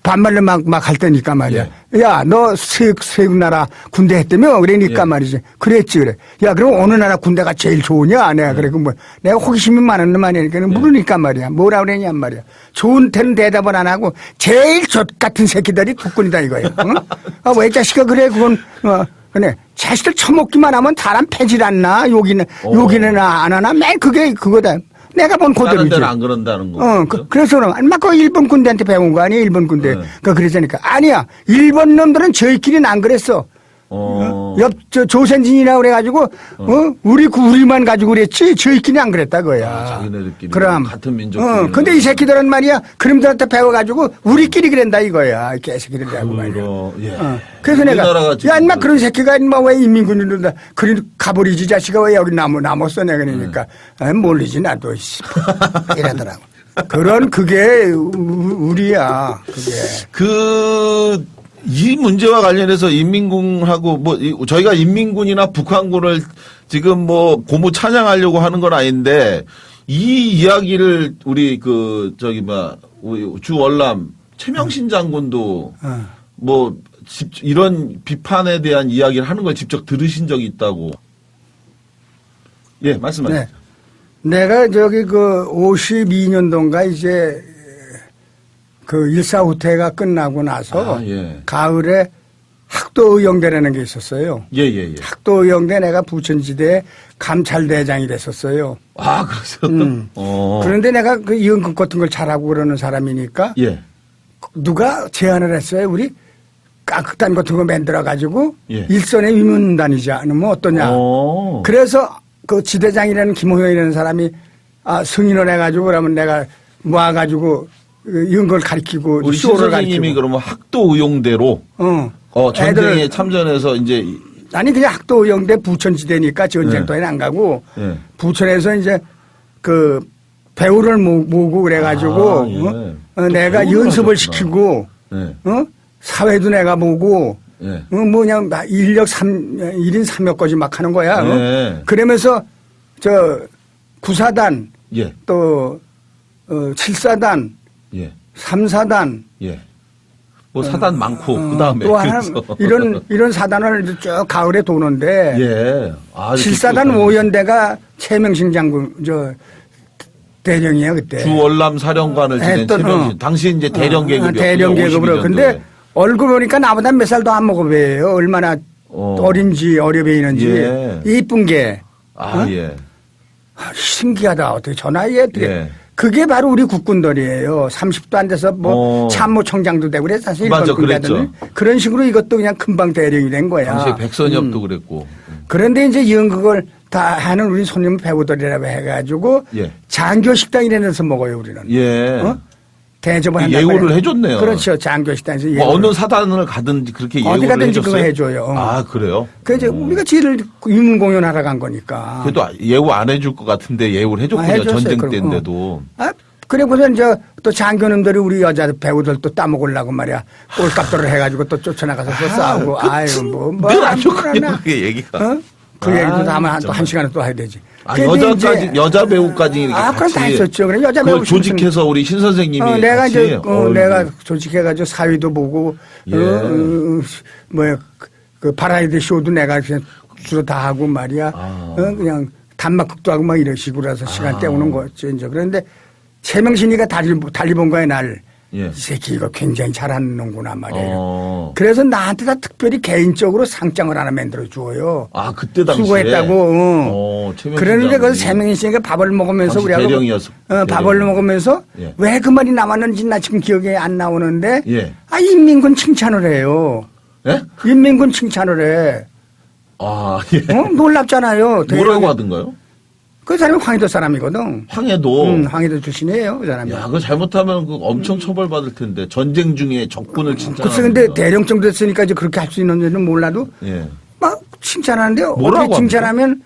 반말로 막 할 때니까 말이야. 야, 너 세국 나라 군대 했다며? 그러니까 말이지. 그랬지, 그래. 야, 그럼 어느 나라 군대가 제일 좋으냐? 내가 그래. 그 뭐, 내가 호기심이 많은 놈 아니니까 물으니까 말이야. 뭐라 그랬냔 말이야. 좋은 데는 대답을 안 하고 제일 젖 같은 새끼들이 국군이다 이거야. 응? 아, 왜 자식아 그래? 그건, 그래. 자식들 처먹기만 하면 사람 패질 않나? 욕이는 안 하나? 맨 그게 그거다. 내가 본 다른 그대로지. 데는 안 그런다는 거. 그래서 그럼, 막 그 일본 군대한테 배운 거 아니야? 일본 군대. 그러자니까. 아니야. 일본 놈들은 저희끼리는 안 그랬어. 조선진이라고 그래가지고, 우리만 가지고 그랬지, 저희끼리 안 그랬다, 그거야. 자기네들끼리. 그럼. 같은 민족. 근데 이 새끼들은 말이야, 그놈들한테 배워가지고, 우리끼리 그랬다, 이거야. 이 개새끼들이라고 말이야. 그래서 내가, 야, 인마 그런 새끼가 인마 왜 인민군인들, 그리 가버리지 자식아 왜 여기 남았어, 내가 그러니까. 모르지, 나도, 이러더라고. 그런, 그게, 우리야, 그게. 이 문제와 관련해서 인민군하고 저희가 인민군이나 북한군을 지금 고무 찬양하려고 하는 건 아닌데 이 이야기를 우리 우리 주월남 최명신 장군도 이런 비판에 대한 이야기를 하는 걸 직접 들으신 적이 있다고. 예, 말씀하세요. 네. 내가 52년도인가 이제 일사후퇴가 끝나고 나서 가을에 학도의용대라는 게 있었어요. 예. 학도의용대 내가 부천지대 감찰대장이 됐었어요. 아, 그러셨어? 그런데 내가 그 연극 같은 걸 잘하고 그러는 사람이니까 누가 제안을 했어요. 우리 깍극단 같은 거 만들어가지고 일선에 위문단이자 뭐 어떠냐. 그래서 그 지대장이라는 김호영이라는 사람이 승인을 해가지고 그러면 내가 모아가지고 이런 걸 가르치고 우리 신 선생님이 그러면 학도의용대로 전쟁에 참전해서 이제 아니 그냥 학도의용대 부천지대니까 전쟁터에는 안 가고 부천에서 이제 그 배우를 모으고 그래가지고 내가 연습을 시키고 사회도 내가 보고 그냥 인력 1인 3역까지 막 하는 거야. 그러면서 구사단 또 7사단 3사단. 사단 많고, 그 다음에. 또 하나, 이런 사단을 쭉 가을에 도는데. 7사단 5연대가 최명신 장군, 대령이야, 그때. 주월남 사령관을 지낸 최명신. 당시 이제 대령 계급이었고. 대령 계급으로. 근데 얼굴 보니까 나보다 몇 살 더 안 먹어 보여요. 얼마나 어린지, 어려 보이는지. 이쁜 게. 신기하다. 어떻게 저 나이에 어떻게. 그게 바로 우리 국군들이에요. 30도 안 돼서 참모총장도 되고 그래서 사실 일본 군대들은 그런 식으로 이것도 그냥 금방 대령이 된 거야. 당시에 백선엽도 그랬고. 그런데 이제 연극을 다 하는 우리 손님 배우들이라고 해가지고 장교식당이라는 데서 먹어요 우리는. 대접을 한다고 예우를 해줬네요. 그렇죠. 장교식당에서 어느 사단을 가든지 그렇게 예우를 어디 가든지 해줬어요? 그거 해줘요. 아 그래요? 그래서 우리가 지를 위문공연하러 간 거니까. 그래도 예우 안 해줄 것 같은데 예우를 해줬군요. 전쟁 때인데도. 그리고서 이제 또 장교님들이 우리 여자 배우들 또 따먹으려고 말이야. 꼴값들을 해가지고 또 쫓아나가서 또 싸우고. 아유 안 좋군요. 그게 얘기가. 그 얘기도 다음에 또 한 시간을 또 해야 되지. 여자 배우까지 이렇게 그건 다 했었죠. 그래 여자 배우 조직해서 우리 신 선생님이 내가 이제 내가 조직해가지고 사위도 보고 그 바라이드 쇼도 내가 그냥 주로 다 하고 말이야. 그냥 단막극도 하고 막 이런 식으로 해서 시간 때우는 거죠. 이제 그런데 최명신이가 달리 본 거야 날. 이 새끼 이거 굉장히 잘하는구나 말이에요. 그래서 나한테 다 특별히 개인적으로 상장을 하나 만들어 주어요. 그때 당시에 수고했다고. 그러는데 그 최명신 씨가 밥을 먹으면서 우리하고 밥을 먹으면서 왜 그 말이 남았는지 나 지금 기억이 안 나오는데 인민군 칭찬을 해요. 인민군 칭찬을 해. 놀랍잖아요. 뭐라고 하던가요? 그 사람이 황해도 사람이거든. 황해도? 황해도 출신이에요, 그 사람이. 야, 그거 잘못하면 엄청 처벌받을 텐데. 전쟁 중에 적군을 칭찬하는. 글쎄, 근데 대령 정도 됐으니까 이제 그렇게 할 수 있는지는 몰라도. 막 칭찬하는데, 어떻게 칭찬하면,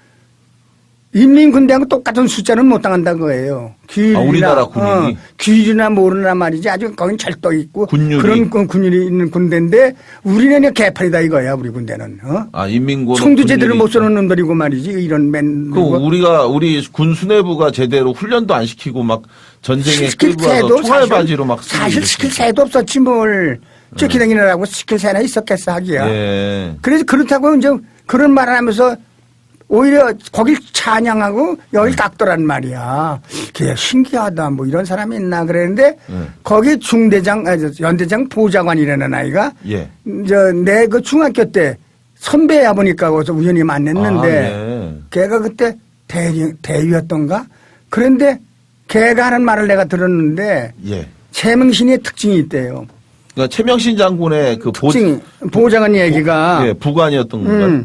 인민군대하고 똑같은 숫자는 못 당한다는 거예요. 규율이나, 우리나라 군인이? 규율이나 모르나 말이지. 아주 거긴 철도 있고. 군율이. 그런 군율이 있는 군대인데 우리는 그냥 개판이다 이거야, 우리 군대는. 인민군. 총도 제대로 못 쏘는 놈들이고 말이지. 이런 맨. 우리 군 수뇌부가 제대로 훈련도 안 시키고 막 전쟁에 끌고 와서 총알바지로 막 사실 시킬 새도 없었지 뭘. 쫓기다니느라고 시킬 새나 있었겠어 하기야. 예. 그래서 그렇다고 이제 그런 말을 하면서 오히려 거길 찬양하고 여길 깎더란 말이야. 그게 신기하다. 뭐 이런 사람이 있나 그랬는데 거기 중대장, 연대장 보좌관이라는 아이가 예. 내 그 중학교 때 선배야 보니까 거기서 우연히 만났는데 예. 걔가 그때 대위였던가? 그런데 걔가 하는 말을 내가 들었는데 예. 최명신의 특징이 있대요. 그러니까 최명신 장군의 그 특징이 보좌관 얘기가. 예, 부관이었던 건가요?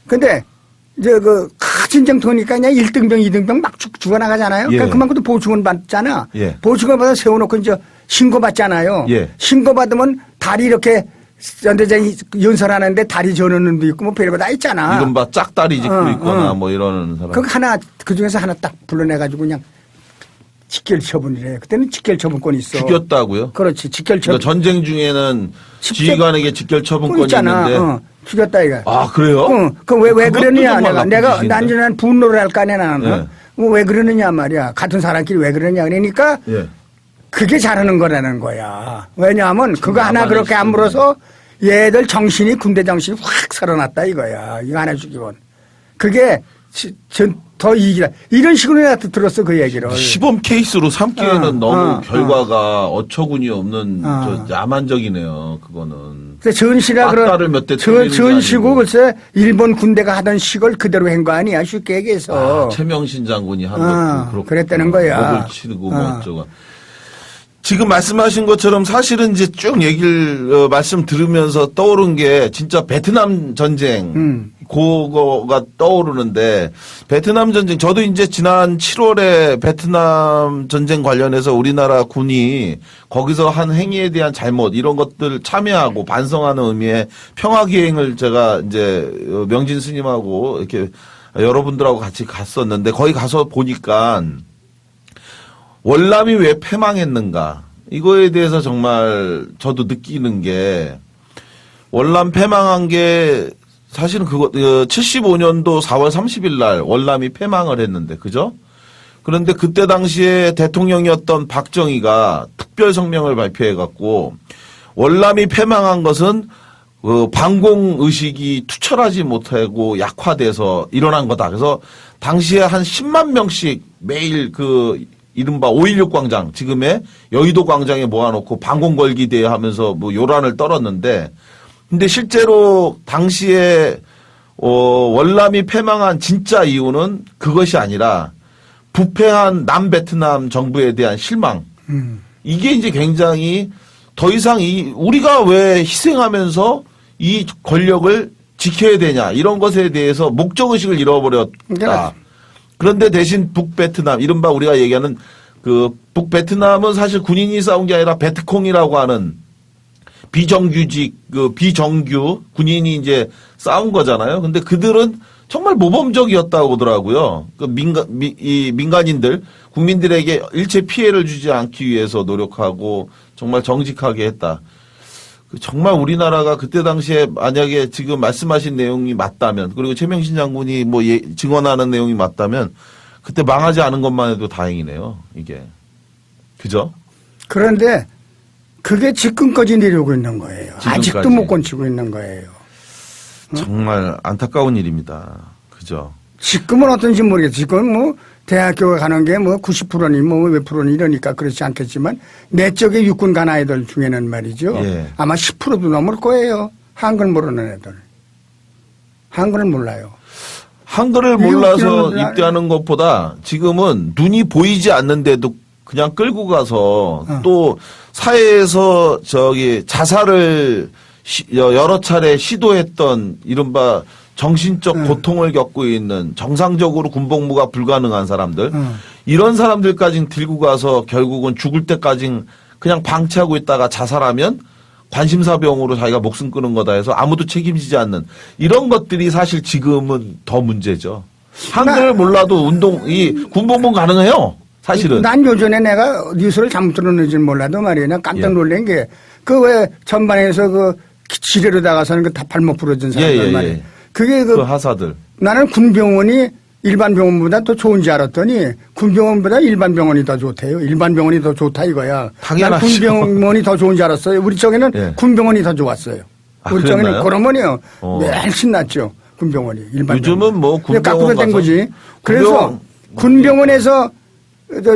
근데 이제 그 진정통이니까 그냥 1등병, 2등병 막 죽어나가잖아요. 예. 그러니까 그만큼도 보충은 받잖아. 예. 보충을 받아 세워놓고 이제 신고받잖아요. 예. 신고받으면 다리 이렇게 연대장이 연설하는데 다리 저는 놈도 있고 뭐 별거 다 있잖아. 이른바 짝다리 짓고 있거나 뭐 이러는 사람. 그거 하나, 그 중에서 하나 딱 불러내가지고 그냥 직결 처분이래. 그때는 직결 처분권이 있어. 죽였다고요? 그렇지. 직결 처분. 그러니까 전쟁 중에는 지휘관에게 직결 처분권이 있잖아. 있는데. 죽였다 이거. 아, 그래요? 왜 그것도 그러느냐. 정말 내가 나쁜 짓인데. 난 분노를 할 거 아니야 나는. 예. 왜 그러느냐 말이야. 같은 사람끼리 왜 그러냐. 그러니까 예. 그게 잘하는 거라는 거야. 왜냐하면 그거 하나 야만의 그렇게 안 시대네. 물어서 얘들 정신이 군대 정신이 확 살아났다 이거야. 이거 하나 죽이건. 그게 더 이기라. 이런 식으로 내가 들었어 그 얘기를. 시범 케이스로 삼기에는 너무 결과가 어. 어처구니 없는 저 야만적이네요. 그거는. 전시라 맞다를 몇대 틀리는 게 전시고 아니고. 글쎄 일본 군대가 하던 식을 그대로 한 거 아니야 쉽게 얘기해서. 최명신 장군이 한 것도 그렇고. 그랬다는 거야. 목을 치르고 뭐 어쩌고. 지금 말씀하신 것처럼 사실은 이제 쭉 얘기를 말씀 들으면서 떠오른 게 진짜 베트남 전쟁 그거가 떠오르는데 베트남 전쟁 저도 이제 지난 7월에 베트남 전쟁 관련해서 우리나라 군이 거기서 한 행위에 대한 잘못 이런 것들 참여하고 반성하는 의미의 평화 기행을 제가 이제 명진 스님하고 이렇게 여러분들하고 같이 갔었는데 거기 가서 보니까 월남이 왜 패망했는가 이거에 대해서 정말 저도 느끼는 게 월남 패망한 게 사실은 그거 75년도 4월 30일 날 월남이 패망을 했는데 그죠? 그런데 그때 당시에 대통령이었던 박정희가 특별 성명을 발표해 갖고 월남이 패망한 것은 반공 의식이 투철하지 못하고 약화돼서 일어난 거다. 그래서 당시에 한 10만 명씩 매일 이른바 5.16 광장, 지금의 여의도 광장에 모아놓고 반공 걸기 대회 하면서 뭐 요란을 떨었는데, 근데 실제로 당시에, 월남이 패망한 진짜 이유는 그것이 아니라 부패한 남베트남 정부에 대한 실망. 이게 이제 굉장히 더 이상 우리가 왜 희생하면서 이 권력을 지켜야 되냐, 이런 것에 대해서 목적의식을 잃어버렸다. 그런데 대신 북베트남, 이른바 우리가 얘기하는 북베트남은 사실 군인이 싸운 게 아니라 베트콩이라고 하는 비정규직, 비정규 군인이 이제 싸운 거잖아요. 근데 그들은 정말 모범적이었다고 하더라고요. 민간인들, 국민들에게 일체 피해를 주지 않기 위해서 노력하고 정말 정직하게 했다. 정말 우리나라가 그때 당시에 만약에 지금 말씀하신 내용이 맞다면 그리고 최명신 장군이 뭐 증언하는 내용이 맞다면 그때 망하지 않은 것만 해도 다행이네요. 이게. 그죠? 그런데 그게 지금까지 내려오고 있는 거예요. 지금까지. 아직도 못 건치고 있는 거예요. 정말 안타까운 일입니다. 그죠? 지금은 어떤지 모르겠어요. 지금 뭐 대학교 가는 게 뭐 90%니 뭐 몇 프로니 이러니까 그렇지 않겠지만 내 쪽에 육군 간 아이들 중에는 말이죠. 예. 아마 10%도 넘을 거예요. 한글 모르는 애들. 한글을 몰라요. 한글을 몰라서 입대하는 것보다 지금은 눈이 보이지 않는데도 그냥 끌고 가서 또 사회에서 자살을 여러 차례 시도했던 이른바 정신적 고통을 겪고 있는 정상적으로 군복무가 불가능한 사람들 이런 사람들까지 들고 가서 결국은 죽을 때까지 그냥 방치하고 있다가 자살하면 관심사병으로 자기가 목숨 끊은 거다 해서 아무도 책임지지 않는 이런 것들이 사실 지금은 더 문제죠. 한글 몰라도 군복무 가능해요. 사실은. 난 요전에 내가 뉴스를 잘못 들었는지는 몰라도 말이야. 나 깜짝 놀란 게, 그 왜 전반에서 그 지뢰로 나가서는 그 다 발목 부러진 사람들 말이야. 그게 그 하사들. 나는 군병원이 일반 병원보다 더 좋은지 알았더니 군병원보다 일반 병원이 더 좋대요. 일반 병원이 더 좋다 이거야. 당연하죠. 난 군병원이 더 좋은 줄 알았어요. 우리 쪽에는 예. 군병원이 더 좋았어요. 아, 우리 쪽에는 그랬나요? 그러면요. 훨씬 낫죠. 군병원이. 일반 요즘은 뭐 군병원 깎으로 된 가서 거지. 그래서 군병원에서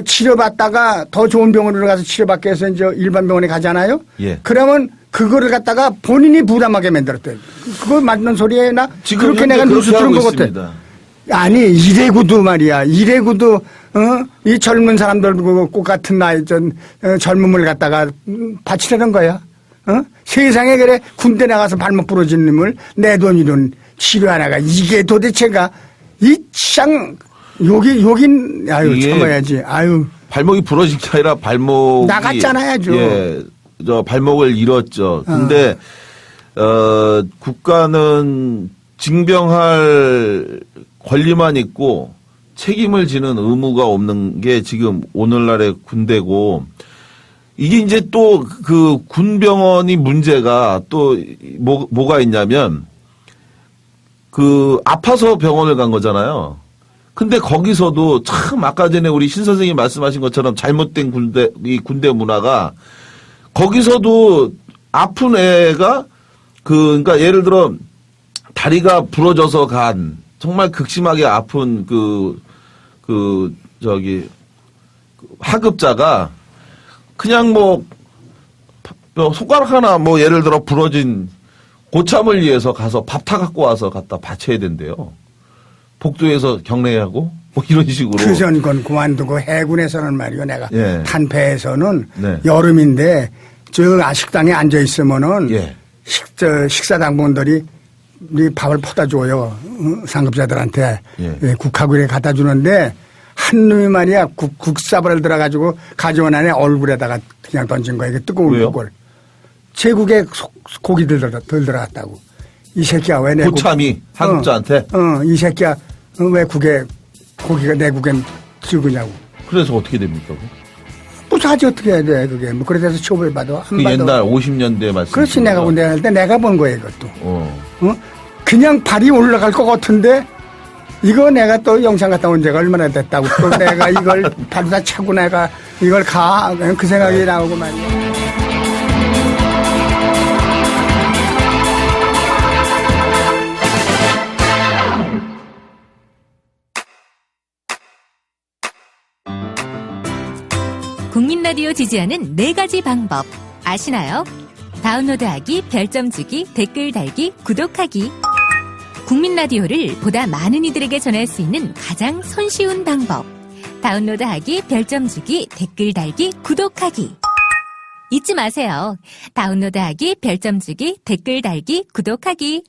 치료받다가 더 좋은 병원으로 가서 치료받기 위해서 이제 일반 병원에 가잖아요. 예. 그러면 그거를 갖다가 본인이 부담하게 만들었대요. 그거 맞는 소리에 나 지금 그렇게 내가 뉴스 들은 것 같아. 아니 이래구도 말이야. 이래구도 이 젊은 사람들 꼭 같은 나이 젊음을 갖다가 바치려는 거야. 세상에 그래 군대 나가서 발목 부러진 놈을 내 돈이론 치료하나가 이게 도대체가 이 참 욕인 아유 참아야지. 아유 발목이 부러진 게 아니라 발목이 나갔잖아요. 예, 저 발목을 잃었죠. 근데 국가는 징병할 권리만 있고 책임을 지는 의무가 없는 게 지금 오늘날의 군대고 이게 이제 또 그 군병원이 문제가 또 뭐가 있냐면 그 아파서 병원을 간 거잖아요. 근데 거기서도 참 아까 전에 우리 신 선생님이 말씀하신 것처럼 잘못된 이 군대 문화가 거기서도 아픈 애가 그러니까 예를 들어 다리가 부러져서 간 정말 극심하게 아픈 하급자가 그냥 뭐 손가락 하나 뭐 예를 들어 부러진 고참을 위해서 가서 밥 타 갖고 와서 갖다 바쳐야 된대요. 복도에서 경례하고 뭐 이런 식으로. 그전 건 그만두고 해군에서는 말이요. 내가 예. 탄패에서는 네. 여름인데 저 식당에 앉아 있으면은 예. 식사 당번들이 우리 밥을 퍼다 줘요. 상급자들한테 예. 국화구에 갖다 주는데 한 놈이 말이야 국사발을 들어가지고 가져온 안에 얼굴에다가 그냥 던진 거야. 이게 뜨거운 왜요? 걸. 제국에 고기 덜 들어갔다고. 이 새끼야 왜 내 고참이 상급자한테. 이 새끼야 왜 고기가 내 국엔 들고냐고. 그래서 어떻게 됩니까? 무사하지 어떻게 해야 돼 그게. 뭐 그래 돼서 처벌받아. 그 옛날 50년대 말씀. 그렇지 내가 군대 갈 때 내가 본 거야 이것도. 어. 그냥 발이 올라갈 것 같은데 이거 내가 또 영상 갔다 온 지가 얼마나 됐다고 또 내가 이걸 발다 차고 내가 이걸 그 생각이 나오고 말이야. 국민 라디오 지지하는 4가지 방법 아시나요? 다운로드하기, 별점 주기, 댓글 달기, 구독하기. 국민 라디오를 보다 많은 이들에게 전할 수 있는 가장 손쉬운 방법. 다운로드하기, 별점 주기, 댓글 달기, 구독하기. 잊지 마세요. 다운로드하기, 별점 주기, 댓글 달기, 구독하기.